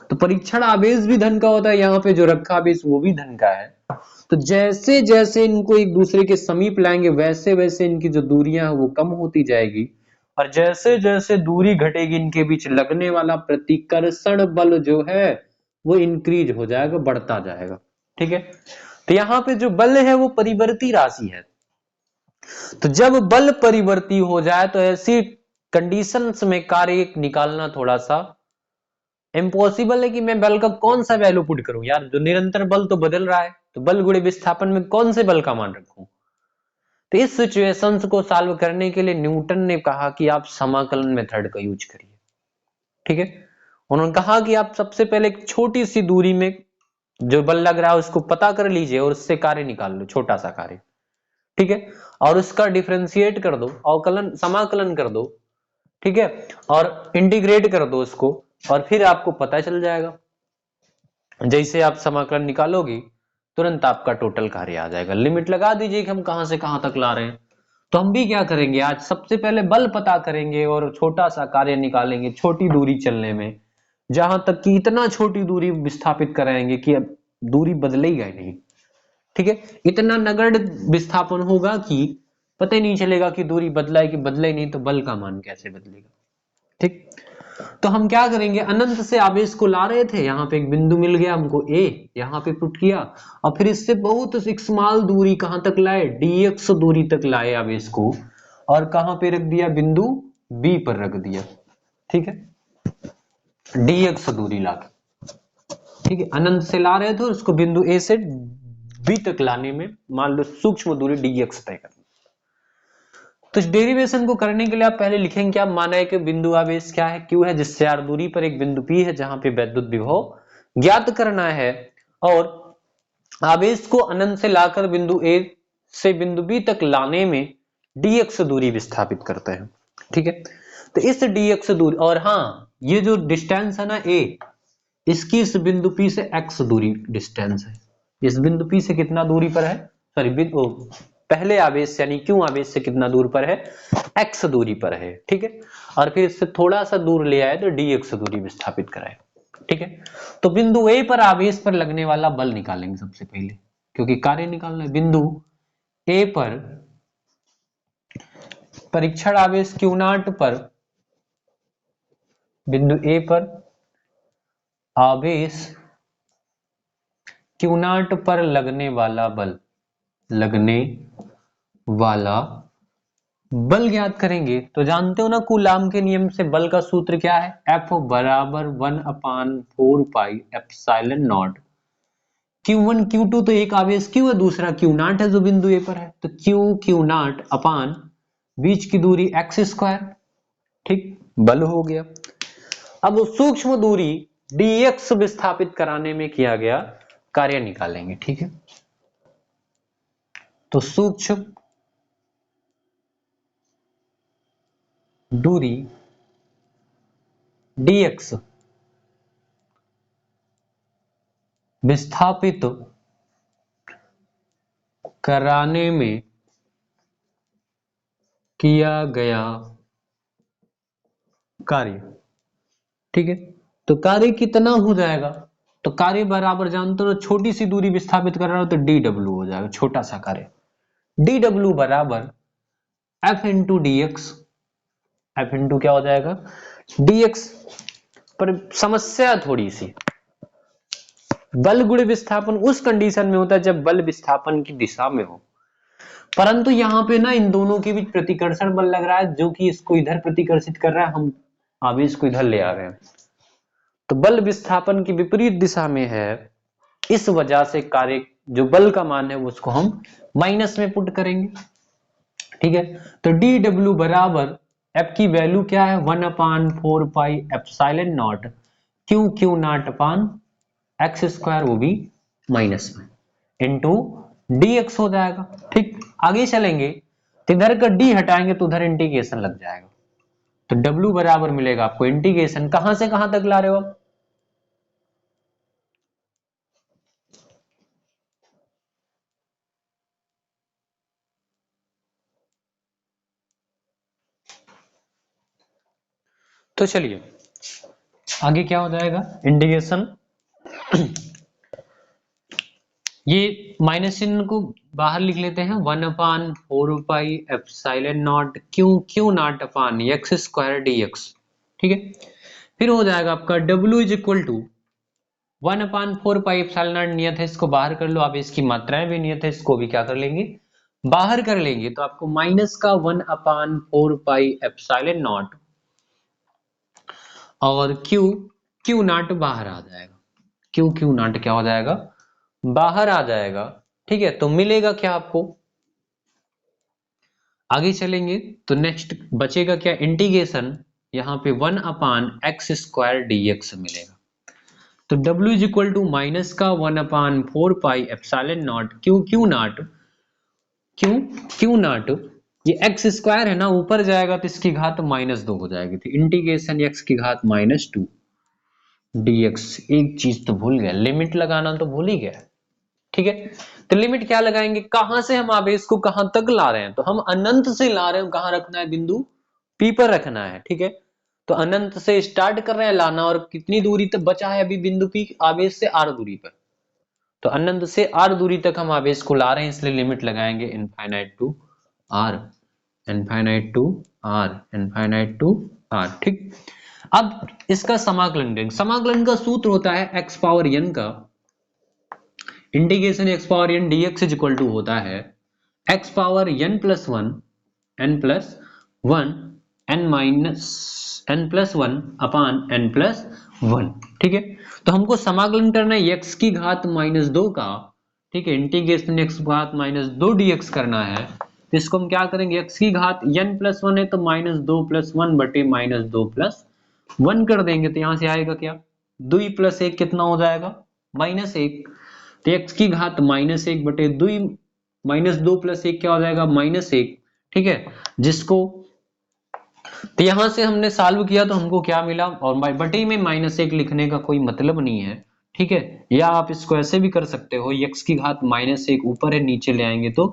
तो परीक्षण आवेश भी धन का होता है, यहाँ पे जो रखा आवेश वो भी धन का है। तो जैसे जैसे इनको एक दूसरे के समीप लाएंगे, वैसे वैसे इनकी जो दूरियां है वो कम होती जाएगी, और जैसे जैसे दूरी घटेगी इनके बीच लगने वाला प्रतिकर्षण बल जो है वो इंक्रीज हो जाएगा, बढ़ता जाएगा। ठीक है, तो यहाँ पे जो बल है वो परिवर्ती राशि है। तो जब बल परिवर्ती हो जाए तो ऐसी कंडीशंस में कार्य निकालना थोड़ा सा इम्पॉसिबल है कि मैं बल का कौन सा वैल्यू पुट करूं यार, जो निरंतर बल तो बदल रहा है, तो बल गुणे विस्थापन में कौन से बल का मान रखूं। तो इस सिचुएशंस को सॉल्व करने के लिए न्यूटन ने कहा कि आप समाकलन मेथड का यूज करिए। ठीक है, उन्होंने कहा कि आप सबसे पहले एक छोटी सी दूरी में जो बल लग रहा है उसको पता कर लीजिए और उससे कार्य निकाल लो, छोटा सा कार्य। ठीक है, और उसका डिफरेंशिएट कर दो, अवकलन समाकलन कर दो, ठीक है, और इंटीग्रेट कर दो उसको, और फिर आपको पता चल जाएगा। जैसे आप समाकलन निकालोगी तुरंत आपका टोटल कार्य आ जाएगा। लिमिट लगा दीजिए कि हम कहां से कहां तक ला रहे हैं। तो हम भी क्या करेंगे, आज सबसे पहले बल पता करेंगे और छोटा सा कार्य निकालेंगे छोटी दूरी चलने में, जहां तक कि इतना छोटी दूरी विस्थापित कराएंगे कि अब दूरी बदलेगा ही नहीं। ठीक है, इतना नगण्य विस्थापन होगा कि पता ही नहीं चलेगा कि दूरी बदला है कि बदला ही नहीं, तो बल का मान कैसे बदलेगा। ठीक, तो हम क्या करेंगे, अनंत से आवेश को ला रहे थे, यहाँ पे एक बिंदु मिल गया हमको ए, यहाँ पे पुट किया, और फिर इससे बहुत स्मॉल दूरी कहां तक लाए, dx दूरी तक लाए आवेश को, और कहां पे रख दिया, बिंदु बी पर रख दिया। ठीक है, dx दूरी लाके, ठीक है, अनंत से ला रहे थे और उसको बिंदु ए से बी तक लाने में मान लो सूक्ष्म दूरी dx तय करनी। तो इस डेरिवेशन को करने के लिए आप पहले लिखेंगे क्या, माना है कि बिंदु आवेश क्या है, क्यू है, जिससे आर दूरी पर एक बिंदु पी है जहां पे वैद्युत विभव ज्ञात करना है, और आवेश को अनंत से लाकर बिंदु ए से बिंदु बी तक लाने में dx दूरी विस्थापित करते हैं। ठीक है, तो इस dx दूरी, और हाँ ये जो डिस्टेंस है ना a, इसकी इस बिंदु P से x दूरी डिस्टेंस है। इस बिंदु P से कितना दूरी पर है, सॉरी पहले आवेश यानी क्यों आवेश से कितना दूर पर है, x दूरी पर है। ठीक है, और फिर इससे थोड़ा सा दूर ले आए तो dx दूरी विस्थापित कराए। ठीक है, तो बिंदु A पर आवेश पर लगने वाला बल निकालेंगे सबसे पहले, क्योंकि कार्य निकालना है। बिंदु A पर परीक्षण आवेश Q0 पर, बिंदु A पर आवेश Q0 पर लगने वाला बल, लगने वाला बल ज्ञात करेंगे। तो जानते हो ना कूलाम के नियम से बल का सूत्र क्या है, F बराबर 1/4 pi epsilon not. Q1 Q2 तो एक आवेश Q है, दूसरा Q0 है जो बिंदु A पर है, तो Q0 अपान बीच की दूरी x स्क्वायर। ठीक, बल हो गया। अब सूक्ष्म दूरी dx विस्थापित कराने में किया गया कार्य निकालेंगे। ठीक है, तो सूक्ष्म दूरी dx विस्थापित कराने में किया गया कार्य। ठीक है, तो कार्य कितना हो जाएगा, तो कार्य बराबर जानते हो, छोटी सी दूरी विस्थापित कर रहा हो तो dw हो जाएगा, छोटा सा कार्य, dw बराबर f into D x, F into क्या हो जाएगा dx। पर समस्या थोड़ी सी, बल गुण विस्थापन उस कंडीशन में होता है जब बल विस्थापन की दिशा में हो, परंतु यहाँ पे ना इन दोनों के बीच प्रतिकर्षण बल लग रहा है जो कि इसको इधर प्रतिकर्षित कर रहा है, हम आवेश को इधर ले आ रहे हैं। तो बल विस्थापन की विपरीत दिशा में है इस वजह से कार्य जो बल का मान है उसको हम माइनस में पुट करेंगे। ठीक है, तो डी डब्ल्यू बराबर एफ की वैल्यू क्या है 1/4 pi epsilon not Q not upon X square, वो भी माइनस में, इंटू डी एक्स हो जाएगा। ठीक, आगे चलेंगे तो इधर का डी हटाएंगे तो उधर इंटीग्रेशन लग जाएगा, तो डब्ल्यू बराबर मिलेगा आपको इंटीग्रेशन कहां से कहां तक ला रहे हो आप, तो चलिए आगे क्या हो जाएगा इंटीग्रेशन। ये माइनस चिन्ह को बाहर लिख लेते हैं 1/4 pi epsilon not Q not upon X square D X. ठीक है, फिर हो जाएगा आपका W is equal to 1/4 pi epsilon not नियत है, इसको बाहर कर लो। आप इसकी मात्राएं भी नियत है, इसको भी क्या कर लेंगे बाहर कर लेंगे, तो आपको माइनस का 1/4 पाई एप्सिलॉन नॉट और क्यू नॉट बाहर आ जाएगा, क्यू नॉट क्या हो जाएगा बाहर आ जाएगा। ठीक है, तो मिलेगा क्या आपको, आगे चलेंगे तो नेक्स्ट बचेगा क्या इंटीग्रेशन, यहां पे 1/x² dx मिलेगा। तो W is equal to minus का 1/4 pi epsilon not Q not, ये एक्स स्क्वायर है ना, ऊपर जाएगा तो इसकी घात -2 हो जाएगी, तो इंटीग्रेशन x की घात -2 dx। एक चीज तो भूल गया, लिमिट लगाना तो भूल ही गया। ठीक है, तो लिमिट क्या लगाएंगे, कहां से हम आवेश को कहां तक ला रहे हैं, तो हम अनंत से ला रहे हैं, कहां रखना है बिंदु P पर रखना है। ठीक है, तो अनंत से स्टार्ट कर रहे हैं लाना, और कितनी दूरी तक बचा है अभी बिंदु P आवेश से r दूरी पर, तो अनंत से r दूरी तक हम आवेश को ला रहे हैं, इसलिए लिमिट लगाएंगे infinite to r, infinite to r, infinite to r। ठीक, अब इसका समाकलन देंगे, समाकलन का सूत्र होता है x पावर n का integration x power n dx is equal to होता है x power n plus 1 n plus 1 n minus n plus 1 upon n plus 1। ठीक है, तो हमको समाकलन करना है x की घात -2 का। ठीक है, इंटीग्रेशन x घात -2 dx करना है, तो इसको हम क्या करेंगे, x की घात n प्लस 1 है तो -2 प्लस 1 बटे -2 प्लस 1 कर देंगे, तो यहां से आएगा क्या 2 प्लस 1 कितना हो जाएगा -1, तो x की घात -1 बटे 2 -2 प्लस 1 क्या हो जाएगा -1। ठीक है, जिसको तो यहां से हमने सॉल्व किया तो हमको क्या मिला, और बटे में -1 लिखने का कोई मतलब नहीं है। ठीक है, या आप इसको ऐसे भी कर सकते हो, x की घात -1 ऊपर है नीचे ले आएंगे तो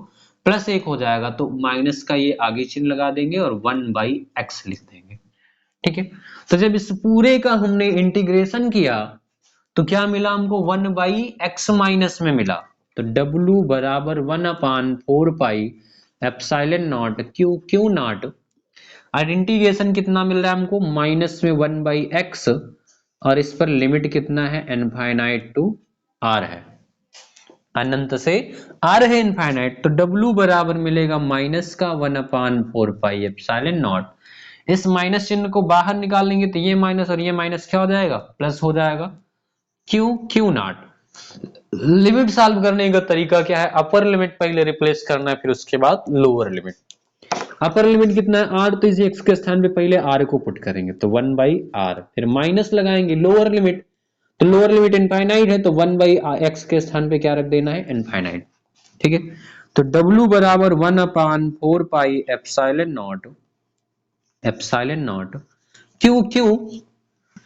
+1 हो जाएगा, तो माइनस का ये आगे चिन्ह लगा देंगे और 1/x लिख देंगे। ठीक है, तो जब इस पूरे का हमने इंटीग्रेशन किया तो क्या मिला हमको 1/x माइनस में मिला, तो W बराबर 1/4 pi epsilon not Q not, और इंटीग्रेशन कितना मिल रहा है हमको माइनस में 1/x, और इस पर लिमिट कितना है इनफाइनाइट टू r है, अनंत से r है इनफाइनाइट, तो W बराबर मिलेगा माइनस का 1/4 पाई एप्सिलॉन नॉट। इस माइनस चिन्ह को बाहर निकाल लेंगे तो ये माइनस और ये माइनस क्या हो जाएगा प्लस हो जाएगा, क्यू नॉट। लिमिट सॉल्व करने का तरीका क्या है, अपर लिमिट पहले रिप्लेस करना है, फिर उसके बाद लोअर लिमिट। अपर लिमिट कितना है r, तो इस x के स्थान पे पहले r को पुट करेंगे तो 1/r, फिर माइनस लगाएंगे लोअर लिमिट, तो लोअर लिमिट इनफाइनाइट है तो 1/x के स्थान पे क्या रख देना है इनफाइनाइट। ठीक है, तो W बराबर 1/4 पाई एप्सिलॉन नॉट क्यू,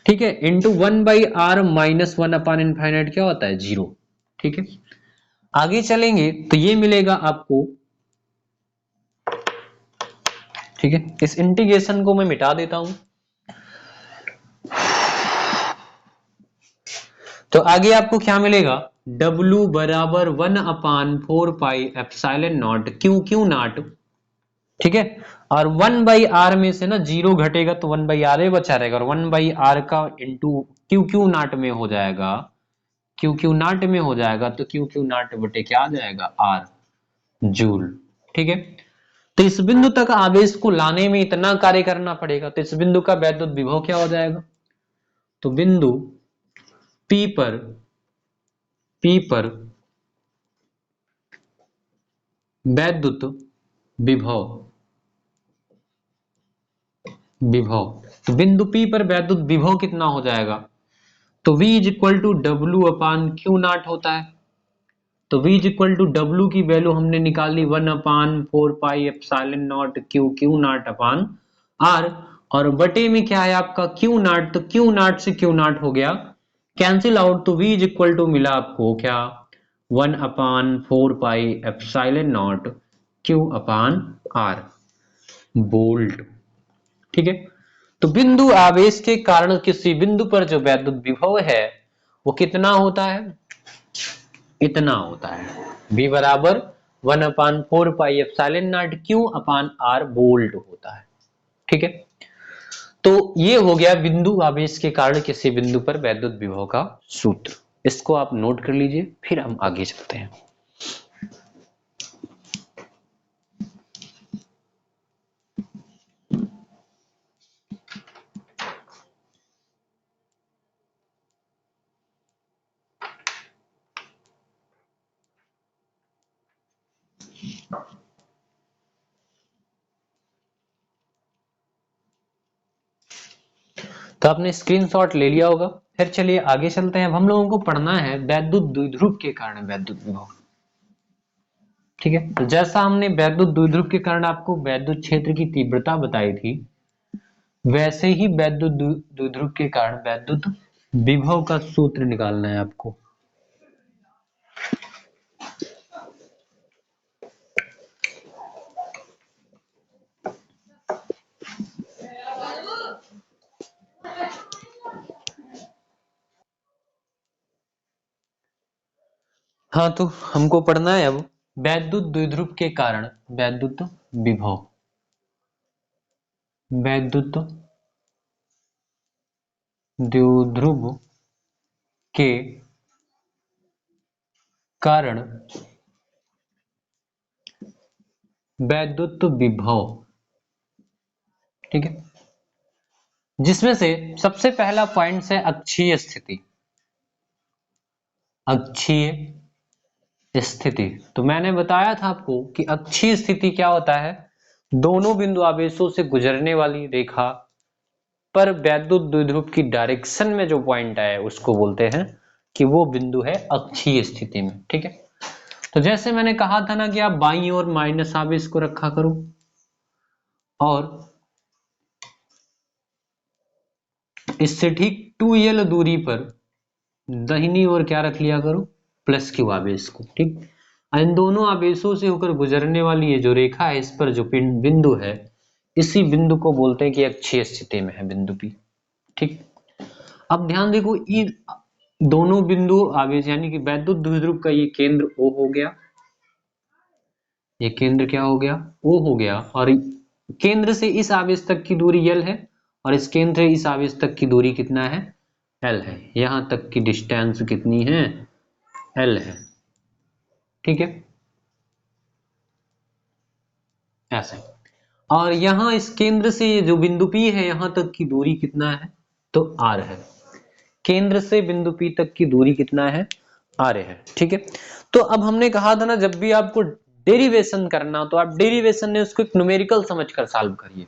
ठीक है, इंटू 1/r माइनस 1 अपान इनफाइनाइट क्या होता है 0। ठीक है, आगे चलेंगे तो ये मिलेगा आपको। ठीक है, इस इंटीग्रेशन को मैं मिटा देता हूं, तो आगे आपको क्या मिलेगा W बराबर 1/4 pi epsilon not Q not. ठीक है, और 1/r में से ना 0 घटेगा तो 1/r बचा रहेगा, और 1/r का इंटू क्यू नॉट में हो जाएगा, क्यू नॉट में हो जाएगा, तो क्यू नॉट बटे क्या आ जाएगा r जूल। ठीक है, तो इस बिंदु तक आवेश को लाने में इतना कार्य करना पड़ेगा, तो इस बिंदु का वैद्युत विभव क्या हो जाएगा, तो बिंदु P पर P पर वैद्युत विभव तो बिंदु P पर वैद्युत विभव कितना हो जाएगा? तो V is equal to W upon Q not होता है। तो V is equal to W की वैल्यू हमने निकाली 1/4 pi epsilon not Q not upon R, और बटे में क्या है आपका क्यू नॉट, तो क्यू नॉट से क्यू नॉट हो गया कैंसिल आउट, तो V इज इक्वल टू मिला आपको क्या 1/4 pi epsilon not Q upon R volt. ठीक है, तो बिंदु आवेश के कारण किसी बिंदु पर जो वैद्युत विभव है वो कितना होता है? इतना होता है, V बराबर 1/4 pi epsilon not Q upon R volt होता है। ठीक है, तो ये हो गया बिंदु आवेश के कारण किसी बिंदु पर वैद्युत विभव का सूत्र। इसको आप नोट कर लीजिए, फिर हम आगे चलते हैं। तो आपने स्क्रीनशॉट ले लिया होगा। फिर चलिए आगे चलते हैं। अब हम लोगों को पढ़ना है वैद्युत द्विध्रुव के कारण वैद्युत विभव। ठीक है, तो जैसा हमने वैद्युत द्विध्रुव के कारण आपको वैद्युत क्षेत्र की तीव्रता बताई थी, वैसे ही वैद्युत द्विध्रुव के कारण वैद्युत विभव का सूत्र निकालना है आपको। हाँ, तो हमको पढ़ना है अब वैद्युत द्विध्रुव के कारण वैद्युत विभव। वैद्युत द्विध्रुव के कारण वैद्युत विभव। ठीक है, जिसमें से सबसे पहला पॉइंट है अक्षीय स्थिति। अक्षीय स्थिति, तो मैंने बताया था आपको कि अक्षीय स्थिति क्या होता है? दोनों बिंदु आवेशों से गुजरने वाली रेखा पर वैद्युत द्विध्रुव की डायरेक्शन में जो पॉइंट आए उसको बोलते हैं कि वो बिंदु है अक्षीय स्थिति में। ठीक है, तो जैसे मैंने कहा था ना कि आप बाईं ओर माइनस आवेश को रखा करो और इससे ठीक 2l दूरी पर दाहिनी ओर क्या रख लिया करो? प्लस क्यू आवेश को। ठीक, इन दोनों आवेशों से होकर गुजरने वाली ये जो रेखा है, इस पर जो बिंदु है, इसी बिंदु को बोलते हैं कि अक्षीय स्थिति में है बिंदु P। ठीक, अब ध्यान देखो, इन दोनों बिंदु आवेश यानी कि वैद्युत द्विध्रुव का ये केंद्र O हो गया, ये केंद्र क्या हो गया? O हो गया, और केंद्र से इस आवेश तक की दूरी L है, और इस केंद्र से इस आवेश तक की दूरी कितना है? L है। यहां तक की डिस्टेंस कितनी है? L है। ठीक है, ऐसे। और यहां इस केंद्र से जो बिंदु P है, यहां तक की दूरी कितना है? तो R है। केंद्र से बिंदु P तक की दूरी कितना है? R है। ठीक है, तो अब हमने कहा था ना, जब भी आपको डेरिवेशन करना तो आप डेरिवेशन ने उसको एक न्यूमेरिकल समझकर सॉल्व करिए।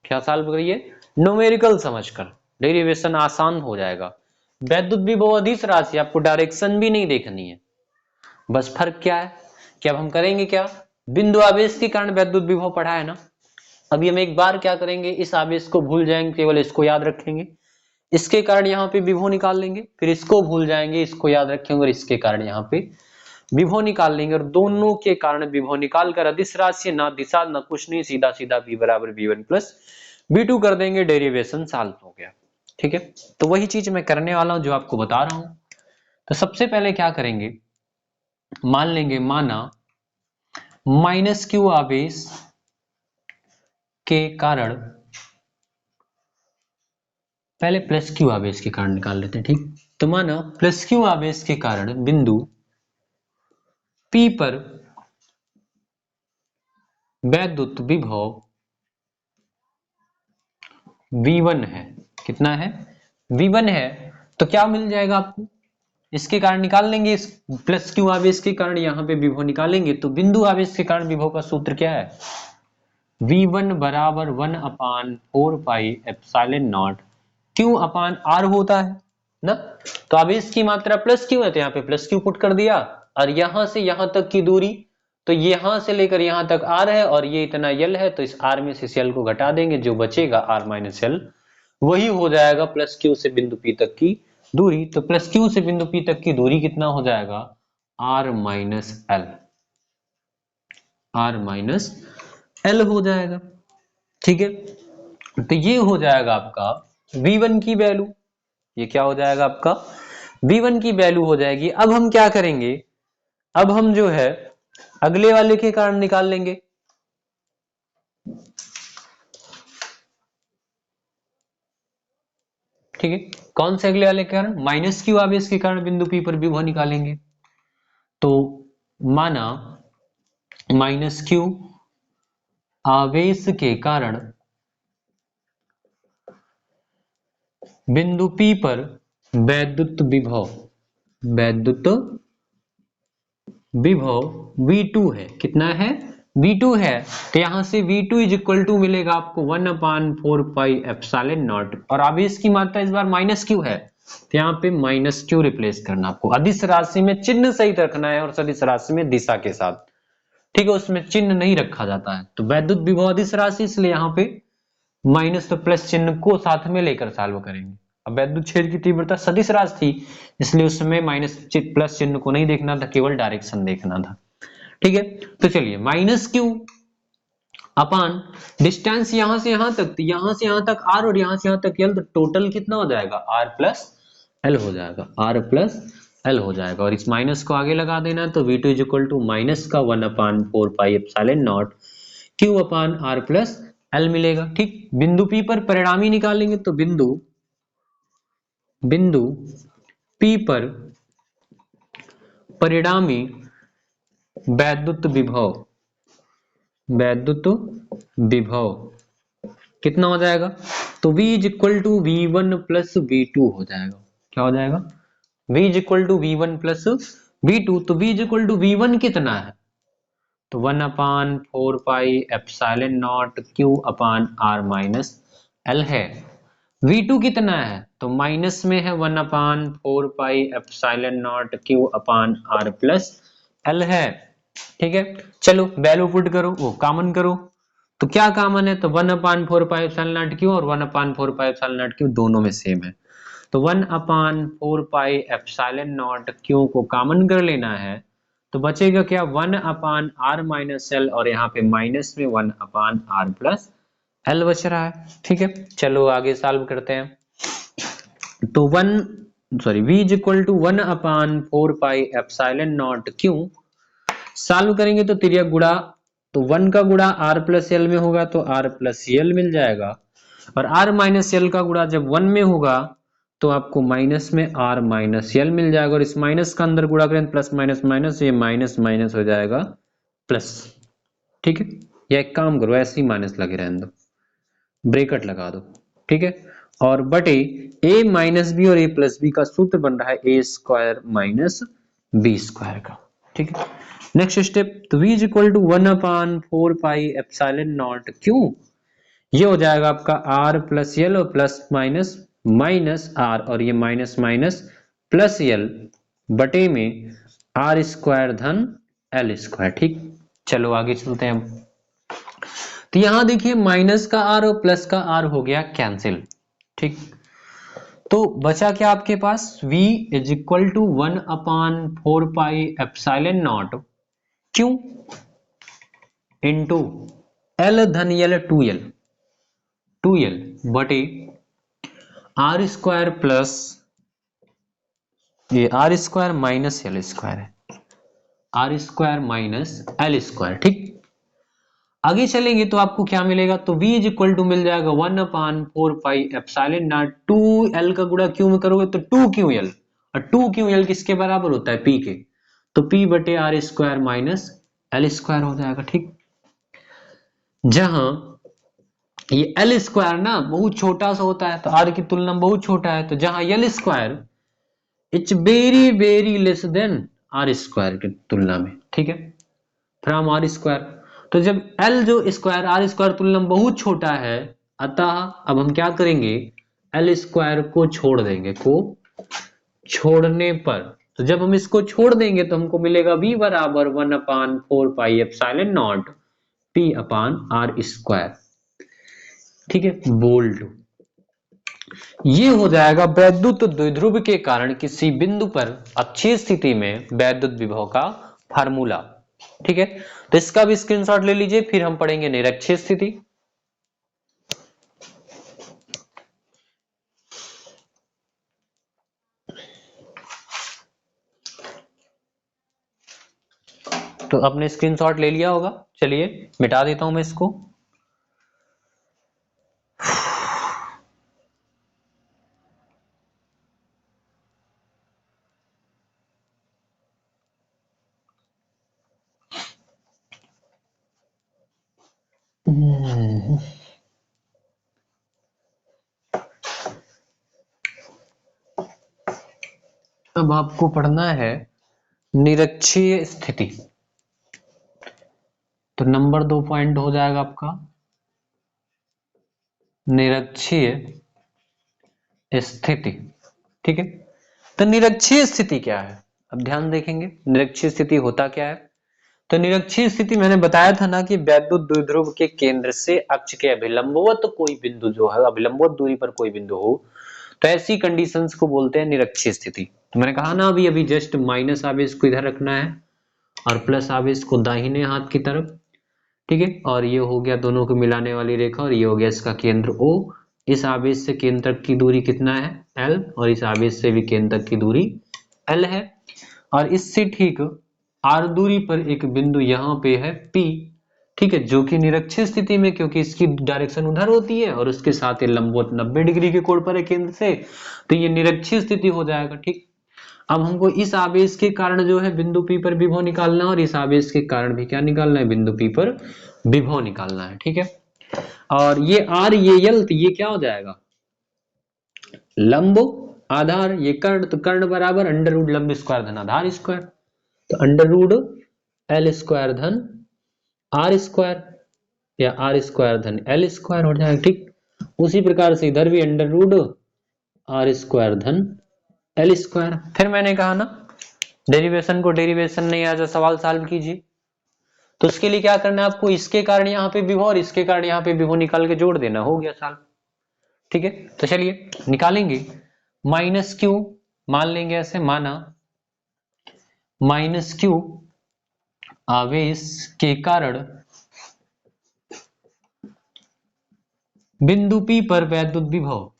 क्या सॉल्व करिए? न्यूमेरिकल समझकर, डेरिवेशन आसान हो जाएगा। वैद्युत विभव अदिश राशि, आपको डायरेक्शन भी नहीं देखनी है, बस फर्क क्या है कि अब हम करेंगे क्या? बिंदु आवेश के कारण वैद्युत विभव पढ़ा है ना, अभी हम एक बार क्या करेंगे, इस आवेश को भूल जाएंगे, केवल इसको याद रखेंगे, इसके कारण यहाँ पे विभव निकाल लेंगे, फिर इसको भूल जाएंगे, इसको याद रखेंगे, और इसके कारण यहाँ पे विभव निकाल लेंगे, और दोनों के कारण विभव निकाल कर अदिश राशि ना दिशा ना कुछ नहीं, सीधा सीधा V बराबर V1 प्लस V2 कर देंगे, डेरिवेशन सॉल्व हो गया। ठीक है, तो वही चीज मैं करने वाला हूं जो आपको बता रहा हूं। तो सबसे पहले क्या करेंगे, मान लेंगे, माना माइनस क्यू आवेश के कारण, पहले प्लस क्यू आवेश के कारण निकाल लेते हैं। ठीक, तो माना प्लस क्यू आवेश के कारण बिंदु P पर वैद्युत विभव V1 है। कितना है? V1 है, तो क्या मिल जाएगा आपको? इसके कारण निकाल लेंगे, इस प्लस क्यू आवेश के कारण यहाँ पे विभव निकालेंगे। तो बिंदु आवेश के कारण विभव का सूत्र क्या है, V1 बराबर 1/4 pi epsilon not Q upon R होता है ना। तो आवेश की मात्रा प्लस क्यू है तो यहाँ पे प्लस क्यू पुट कर दिया, और यहां से यहां तक की दूरी, तो यहां से लेकर यहां तक आर है और ये इतना यल है, तो इस आर में से इस यल को घटा देंगे, जो बचेगा आर माइनस यल, वही हो जाएगा प्लस क्यू से बिंदु पी तक की दूरी। तो प्लस क्यू से बिंदु पी तक की दूरी कितना हो जाएगा, R minus L, R minus L हो जाएगा। ठीक है, तो ये हो जाएगा आपका V1 की वैल्यू, ये क्या हो जाएगा आपका V1 की वैल्यू हो जाएगी। अब हम क्या करेंगे, अब हम जो है अगले वाले के कारण निकाल लेंगे। ठीक है, कौन से अगले वाले के कारण, माइनस क्यू आवेश के कारण बिंदु P पर विभव निकालेंगे। तो माना माइनस क्यू आवेश के कारण बिंदु P पर वैद्युत विभव, वैद्युत विभव V2 है, कितना है, V2 है। तो यहां से V2 इज इक्वल टू मिलेगा आपको 1/4 पाई एप्सिलॉन नॉट, और आवेश की मात्रा इस बार माइनस क्यू है, तो यहाँ पे माइनस क्यू रिप्लेस करना आपको। अदिश राशि में चिन्ह सहित रखना है और सदिश राशि में दिशा के साथ, ठीक है, उसमें चिन्ह नहीं रखा जाता है। तो वैद्युत विभव अदिश राशि, इसलिए यहाँ पे माइनस तो प्लस चिन्ह को साथ में लेकर सॉल्व करेंगे। अब वैद्युत क्षेत्र की तीव्रता सदिश राशि थी, इसलिए उसमें माइनस प्लस चिन्ह को नहीं देखना था, केवल डायरेक्शन देखना था। ठीक है, तो चलिए माइनस क्यू अपान डिस्टेंस यहां से यहां तक, तो यहां से यहां तक आर और यहां से यहां तक एल, तो टोटल कितना हो जाएगा, आर प्लस एल हो जाएगा, आर प्लस एल हो जाएगा। और इस माइनस को आगे लगा देना, तो V2 is equal to minus का 1/4 pi epsilon not Q upon R plus L मिलेगा। ठीक, बिंदु P पर परिणामी निकालेंगे, तो बिंदु P पर परिणामी वैद्युत विभव, वैद्युत विभव कितना हो जाएगा, तो V is equal to V1 plus V2 हो जाएगा। क्या हो जाएगा, V is equal to V1 plus V2। तो V is equal to V1 कितना है, तो 1/4 pi epsilon not Q upon R minus L है। V2 कितना है, तो माइनस में है 1/4 pi epsilon not Q upon R plus L है। ठीक है, चलो वैल्यू पुट करो, वो कॉमन करो, तो क्या कॉमन है, तो 1/4 पाई एप्सिलॉन नॉट क्यू और 1/4 पाई एप्सिलॉन नॉट क्यू दोनों में सेम है, तो 1/4 पाई एप्सिलॉन नॉट क्यू को कॉमन कर लेना है, तो बचेगा क्या, 1/r माइनस एल, और यहाँ पे माइनस में 1/r प्लस एल बच रहा है। ठीक है, चलो आगे सॉल्व करते हैं। तो V is equal to 1/4 pi epsilon not Q, solve करेंगे तो तिर्यक गुणा, तो 1 का गुणा r प्लस एल में होगा तो r प्लस एल मिल जाएगा, और r माइनस एल का गुणा जब 1 में होगा तो आपको माइनस में r माइनस एल मिल जाएगा, और इस माइनस का अंदर गुणा करें प्लस माइनस माइनस, ये माइनस माइनस हो जाएगा प्लस। ठीक है, या एक काम करो, ऐसे ही माइनस लगे रहने दो, ब्रेकेट लगा दो। ठीक है, और बटे a माइनस बी और a प्लस बी का सूत्र बन रहा है a square minus B square का। ठीक है, नेक्स्ट स्टेप, तो v is equal to 1/4 pi epsilon not Q, ये हो जाएगा आपका r प्लस एल और प्लस माइनस माइनस r, और ये माइनस माइनस प्लस एल बटे में r स्क्वायर धन एल स्क्वायर। ठीक, चलो आगे चलते हैं हम। तो यहां देखिए माइनस का r और प्लस का r हो गया कैंसिल। ठीक, तो बचा क्या आपके पास, v is equal to 1/4 pi epsilon not q into l धन एल 2l बटे आर स्क्वायर प्लस, ये r square minus L square है, r square minus L square. ठीक, आगे चलेंगे तो आपको क्या मिलेगा, तो v इज इक्वल टू मिल जाएगा 1/4 पाई एप्सिलॉन नॉट 2l का गुणा q में करोगे तो 2ql, और 2ql किसके बराबर होता है, p के, तो p बटे are square minus L square हो जाएगा। ठीक, जहां ये एल स्क्वायर ना बहुत छोटा सा होता है, तो आर की तुलना में बहुत छोटा है, तो जहां L square it's very very less than R square की तुलना में, ठीक है, फ्रॉम आर स्क्वायर। तो जब एल जो स्क्वायर आर स्क्वायर तुलना में बहुत छोटा है, अतः अब हम क्या करेंगे, एल स्क्वायर को छोड़ देंगे, को छोड़ने पर, तो जब हम इसको छोड़ देंगे तो हमको मिलेगा v बराबर 1/4 pi epsilon not p upon R square, ठीक है, बोल्ड। ये हो जाएगा वैद्युत द्विध्रुव के कारण किसी बिंदु पर अक्षीय स्थिति में वैद्युत विभव का फार्मूला, ठीक है। तो इसका भी स्क्रीनशॉट ले लीजिए, फिर हम पढ़ेंगे निरक्षीय स्थिति। तो आपने स्क्रीनशॉट ले लिया होगा, चलिए मिटा देता हूं मैं इसको। अब आपको पढ़ना है निरक्षीय स्थिति। तो नंबर 2 पॉइंट हो जाएगा आपका निरक्षीय स्थिति, ठीक है। तो निरक्षीय स्थिति क्या है, अब ध्यान देखेंगे निरक्षीय स्थिति होता क्या है। तो निरक्षीय स्थिति मैंने बताया था ना कि वैद्युत द्विध्रुव के केंद्र से अक्ष के अभिलंबवत कोई बिंदु जो है, अभिलंबवत दूरी पर कोई बिंदु हो, तो ऐसी कंडीशंस को बोलते हैं निरक्षीय स्थिति। तो मैंने कहा ना अभी अभी जस्ट माइनस आवेश को इधर रखना है और प्लस आवेश को दाहिने हाथ की तरफ, ठीक है, और ये हो गया दोनों को मिलाने वाली रेखा, और ये हो गया इसका केंद्र O। इस आवेश से केंद्र तक की दूरी कितना है L, और इस आवेश से भी केंद्र तक की दूरी L है, और इससे ठीक R दूरी पर एक बिंदु यहाँ पे है P, ठीक है, जो कि निरक्षीय स्थिति में, क्योंकि इसकी डायरेक्शन उधर होती है और उसके साथ ये लंबवत 90 डिग्री के कोण पर है केंद्र से, तो ये निरक्षीय स्थिति हो जाएगा, ठीक। अब हमको इस आवेश के कारण जो है बिंदु P पर विभव निकालना है, और इस आवेश के कारण भी क्या निकालना है, बिंदु P पर विभव निकालना है, ठीक है। और ये R ये L, तो ये क्या हो जाएगा, लंब आधार, ये कर्ण, तो कर्ण बराबर अंडर रूट लंब स्क्वायर धन आधार स्क्वायर, तो अंडर रूट L स्क्वायर धन R स्क्वायर, या R स्क्वायर धन L स्क्वायर हो जाएगा, ठीक। उसी प्रकार से इधर भी अंडर रूट R स्क्वायर धन L स्क्वायर। फिर मैंने कहा ना डेरिवेशन को डेरिवेशन नहीं आ जाए सवाल सॉल्व कीजिए, तो उसके लिए क्या करना है आपको, इसके कारण यहाँ पे विभव और इसके कारण यहाँ पे विभव निकाल के जोड़ देना, हो गया सॉल्व, ठीक है। तो चलिए निकालेंगे, माइनस क्यू मान लेंगे, ऐसे माना माइनस क्यू आवेश के कारण बिंदु P पर वैद्युत विभव,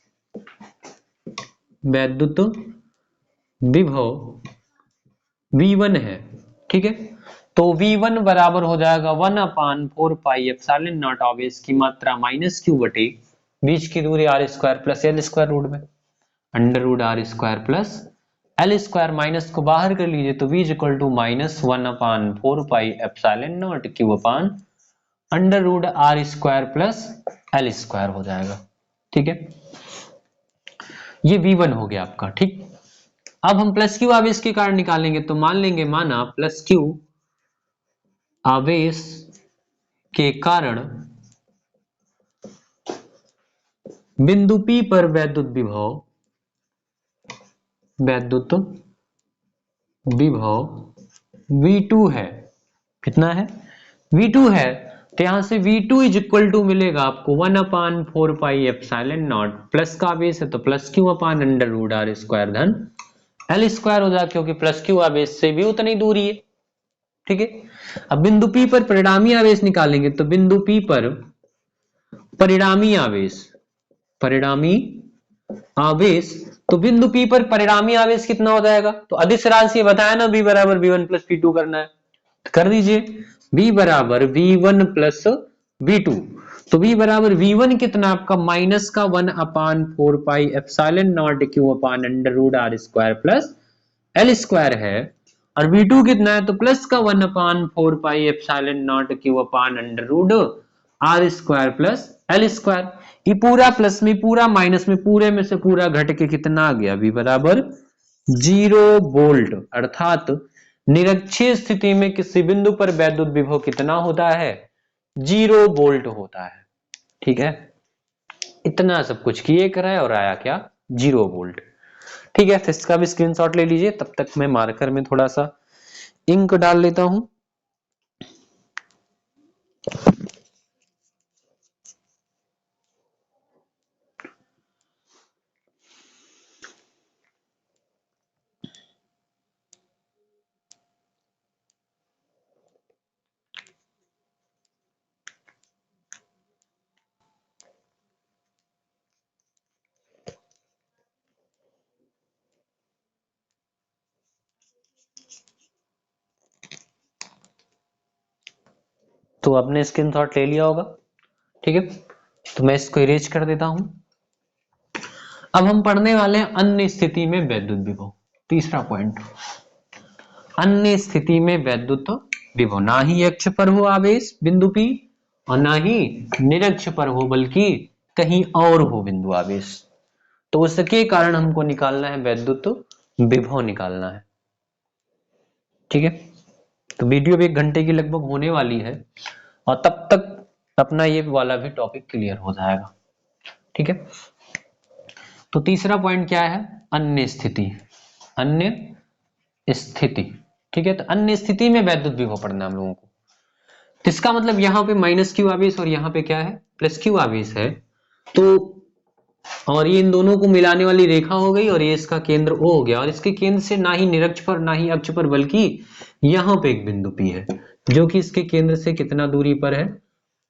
वैद्युत विभव V1 है, ठीक है। तो V1 बराबर हो जाएगा 1/4 पाई एप्सिलॉन नॉट आवेश की मात्रा माइनस क्यू बटे बीच की दूरी R square plus L square root में, under root R square plus L square, minus को बाहर कर लीजिए तो V equal to minus 1/4 pi epsilon not Q upon under root R square plus L square हो जाएगा, ठीक है। ये V1 हो गया आपका, ठीक। अब हम प्लस क्यू आवेश के कारण निकालेंगे, तो मान लेंगे माना प्लस क्यू आवेश के कारण बिंदु P पर वैद्युत विभव, वैद्युत विभव V2 है, कितना है, V2 है। तो यहां से V2 इज इक्वल टू मिलेगा आपको 1/4 पाई एप्सिलॉन नॉट, प्लस का आवेश है तो plus Q upon under root R square धन L स्क्वायर हो जाएगा, क्योंकि प्लस क्यू आवेश से भी उतनी दूरी है, ठीक है। अब बिंदु P पर परिणामी आवेश निकालेंगे, तो बिंदु P पर परिणामी आवेश, परिणामी आवेश, तो बिंदु P पर परिणामी आवेश कितना हो जाएगा, तो अदिश राशि बताया ना V बराबर V1 प्लस V2 करना है, तो कर दीजिए V बराबर V1 प्लस V2। तो V बराबर V1 कितना आपका माइनस का 1/4 pi epsilon not Q upon under root R square plus L square है, और V2 कितना है, तो प्लस का 1/4 pi epsilon not Q upon under root R square plus L square. ये पूरा प्लस में पूरा माइनस में पूरे में से पूरा घट के कितना आ गया, V बराबर जीरो वोल्ट, अर्थात निरक्षीय स्थिति में किसी बिंदु पर वैद्युत विभव कितना होता है? 0 वोल्ट होता है। ठीक है, इतना सब कुछ किए कराए और आया क्या? 0 वोल्ट। ठीक है, तो इसका भी स्क्रीनशॉट ले लीजिए, तब तक मैं मार्कर में थोड़ा सा इंक डाल लेता हूं। तो आपने स्क्रीनशॉट ले लिया होगा। ठीक है, तो मैं इसको इरेज कर देता हूं। अब हम पढ़ने वाले हैं अन्य स्थिति में वैद्युत विभव। तीसरा पॉइंट, अन्य स्थिति में वैद्युत विभव, ना ही अक्ष पर हो आवेश बिंदु P और ना ही निरक्ष पर हो, बल्कि कहीं और हो बिंदु आवेश, तो उसके कारण हमको निकालना है वैद्युत विभव निकालना है। ठीक है, तो वीडियो भी 1 घंटे की लगभग होने वाली है और तब तक अपना ये वाला भी टॉपिक क्लियर हो जाएगा। ठीक है, तो तीसरा पॉइंट क्या है? अन्य स्थिति, अन्य स्थिति। ठीक है, तो अन्य स्थिति में वैद्युत विभव पढ़ना हम लोगों को। तो इसका मतलब यहाँ पे माइनस क्यू आवेश और यहाँ पे क्या है? प्लस क्यू आवेश है। तो और ये इन दोनों को मिलाने वाली रेखा हो गई और ये इसका केंद्र O हो गया, और इसके केंद्र से ना ही निरक्ष पर ना ही अक्ष पर, बल्कि यहाँ पे एक बिंदु P है जो कि इसके केंद्र से कितना दूरी पर है?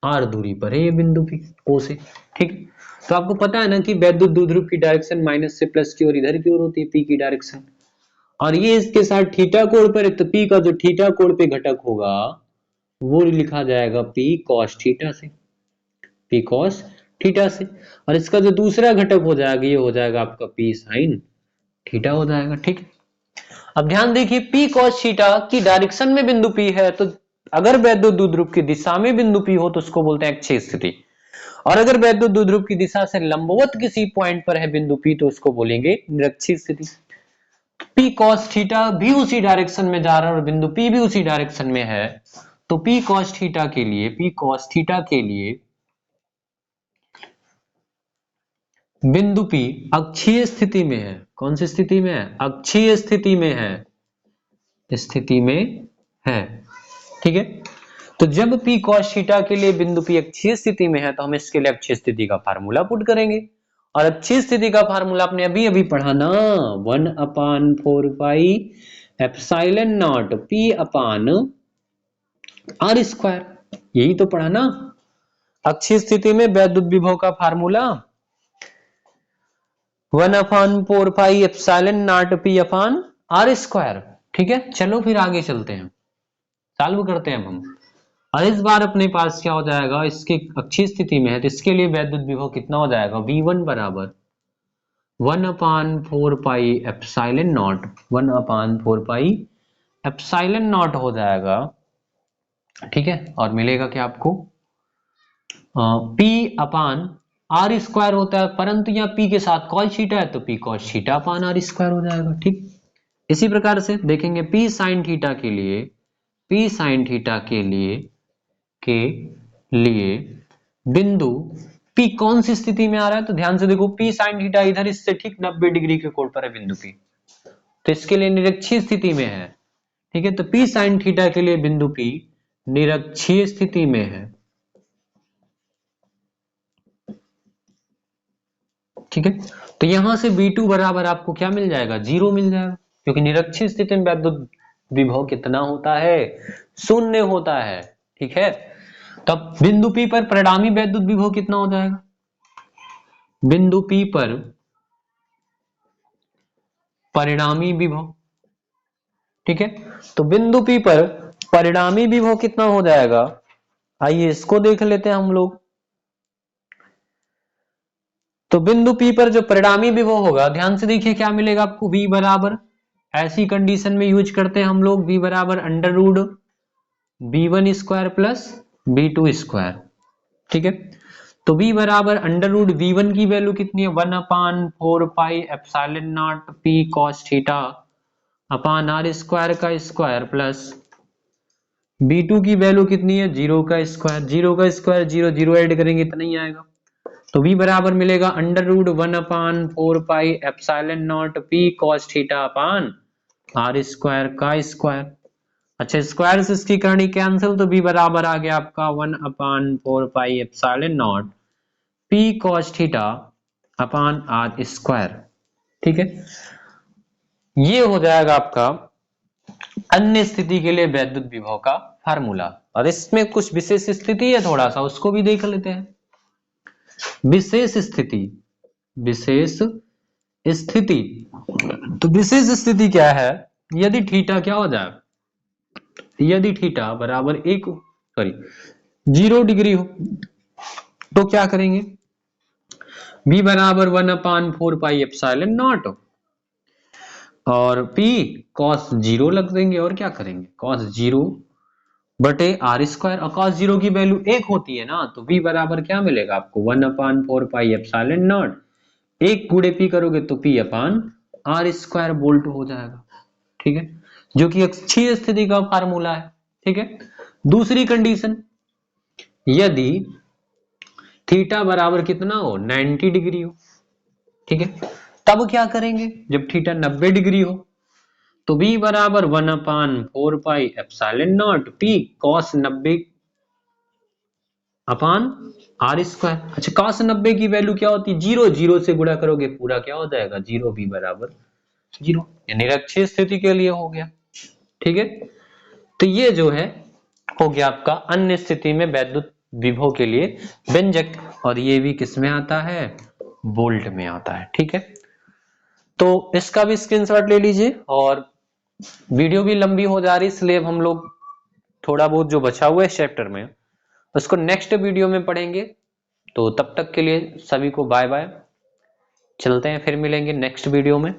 R दूरी पर है ये बिंदु P O से। ठीक, तो आपको पता है ना कि वैद्युत द्विध्रुव की डायरेक्शन माइनस से प्लस की ओर इधर की ओर होती है, P की डायरेक्शन, और ये इसके साथ थीटा कोण पर है, तो P का जो थीटा कोण पे घटक होगा वो लिखा जाएगा P cos थीटा से, P cos थीटा से, और इसका जो दूसरा घटक हो जाएगा ये हो जाएगा आपका P sin थीटा हो जाएगा। ठीक, अब ध्यान देखिए P cos थीटा की डायरेक्शन में बिंदु P है, तो अगर वैद्युत द्विध्रुव की दिशा में बिंदु P हो तो उसको बोलते हैं अक्षीय स्थिति, और अगर वैद्युत द्विध्रुव की दिशा से लंबवत किसी पॉइंट पर है बिंदु P तो उसको बोलेंगे निरक्षीय स्थिति। P cos थीटा भी उसी डायरेक्शन में जा रहा है और बिंदु P भी उसी डायरेक्शन में है, तो P cos थीटा के लिए, P cos थीटा के लिए बिंदु P अक्षीय स्थिति में है। कौन सी स्थिति में है? अक्षीय स्थिति में है, स्थिति में है। ठीक है, तो जब P cos थीटा के लिए बिंदु P अक्षीय स्थिति में है तो हम इसके लिए अक्षीय स्थिति का फार्मूला पुट करेंगे, और अक्षीय स्थिति का फार्मूला आपने अभी अभी पढ़ा ना, 1/4 pi epsilon not P upon R square, यही तो पढ़ा ना। अक्षीय स्थिति में वैद्युत विभव का formula 1/4 pi epsilon not P upon R square. ठीक है, चलो फिर आगे चलते हैं, सॉल्व करते हैं हम। और इस बार अपने पास क्या हो जाएगा? इसके अक्षीय स्थिति में है तो इसके लिए वैद्युत विभव कितना हो जाएगा? V1 बराबर 1/4 pi epsilon not, 1/4 pi epsilon not हो जाएगा। ठीक है, और मिलेगा क्या आपको? P अपान R स्क्वायर होता है, परंतु यहाँ P के साथ cos थीटा है तो P cos theta upon R square हो जाएगा। ठीक, इसी प्रकार से देखेंगे P sin थीटा के लिए, P sin थीटा के लिए बिंदु P कौन सी स्थिति में आ रहा है? तो ध्यान से देखो, P sin थीटा इधर इससे ठीक 90 डिग्री के कोण पर है बिंदु P, तो इसके लिए निरक्षीय स्थिति में है। ठीक है, तो P sin थीटा के लिए बिंदु P निरक्षीय स्थिति में है। ठीक है, तो यहां से V2 बराबर आपको क्या मिल जाएगा? 0 मिल जाएगा, क्योंकि निरक्षीय स्थिति में वैद्युत विभव कितना होता है? 0 होता है। ठीक है, तब बिंदु P पर परिणामी वैद्युत विभव कितना हो जाएगा? बिंदु P पर परिणामी विभव, ठीक है, तो बिंदु P पर परिणामी विभव कितना हो जाएगा? आइए इसको देख लेते हैं हम लोग। तो बिंदु P पर जो परिणामी विभव होगा, ध्यान से देखिए क्या मिलेगा आपको? V बराबर, ऐसी कंडीशन में यूज करते हैं हम लोग, V बराबर under root V1 square plus V2 square. ठीक है, तो v बराबर अंडर रूट v1 की वैल्यू कितनी है 1/4 pi epsilon not p cos theta upon r square का स्क्वायर प्लस b2 की वैल्यू कितनी है 0 का स्क्वायर, 0 का स्क्वायर 0 0 ऐड करेंगे इतना ही आएगा। तो v बराबर मिलेगा under root 1/4 pi epsilon not p cos theta upon r square का स्क्वायर। अच्छा स्क्वायर से इसकी करनी कैंसिल, तो v बराबर आ गया आपका 1/4 pi epsilon not p cos theta upon r square. ठीक है, ये हो जाएगा आपका अन्य स्थिति के लिए वैद्युत विभव का फार्मूला। और इसमें कुछ विशेष स्थिति है, थोड़ा सा उसको भी देख लेते हैं। विशेष स्थिति, विशेष स्थिति, तो विशेष स्थिति क्या है, यदि थीटा क्या हो जाए, यदि थीटा बराबर 0 डिग्री हो तो क्या करेंगे, v बराबर 1/4 पाई एप्सिलॉन नॉट और p cos 0 लग देंगे और क्या करेंगे cos 0 बटे r स्क्वायर, और cos 0 की वैल्यू 1 होती है ना, तो v बराबर क्या मिलेगा आपको 1/4 पाई एप्सिलॉन नॉट, 1 गुणे p करोगे तो p अपान r स्क्वायर वोल्ट हो जाएगा। ठीक है, जो कि अक्षीय स्थिति का फार्मूला है। ठीक है, दूसरी कंडीशन, यदि थीटा बराबर कितना हो 90 डिग्री हो, ठीक है, तब क्या करेंगे, जब थीटा 90 डिग्री हो तो v बराबर 1/4 pi epsilon not p cos 90 upon r square. अच्छा cos 90 की वैल्यू क्या होती है 0, 0 से गुणा करोगे पूरा क्या हो जाएगा 0, v बराबर 0, निरक्षीय स्थिति के लिए हो गया। ठीक है, तो ये जो है हो गया आपका अन्य स्थिति में वैद्युत विभव के लिए व्यंजक, और ये भी किस में आता है, वोल्ट में आता है। ठीक है, तो इसका भी स्क्रीनशॉट ले लीजिए, और वीडियो भी लंबी हो जा रही इसलिए अब हम लोग थोड़ा बहुत जो बचा हुआ है इस चैप्टर में उसको नेक्स्ट वीडियो में पढ़ेंगे। तो तब तक के लिए सभी को बाय बाय, चलते हैं, फिर मिलेंगे नेक्स्ट वीडियो में।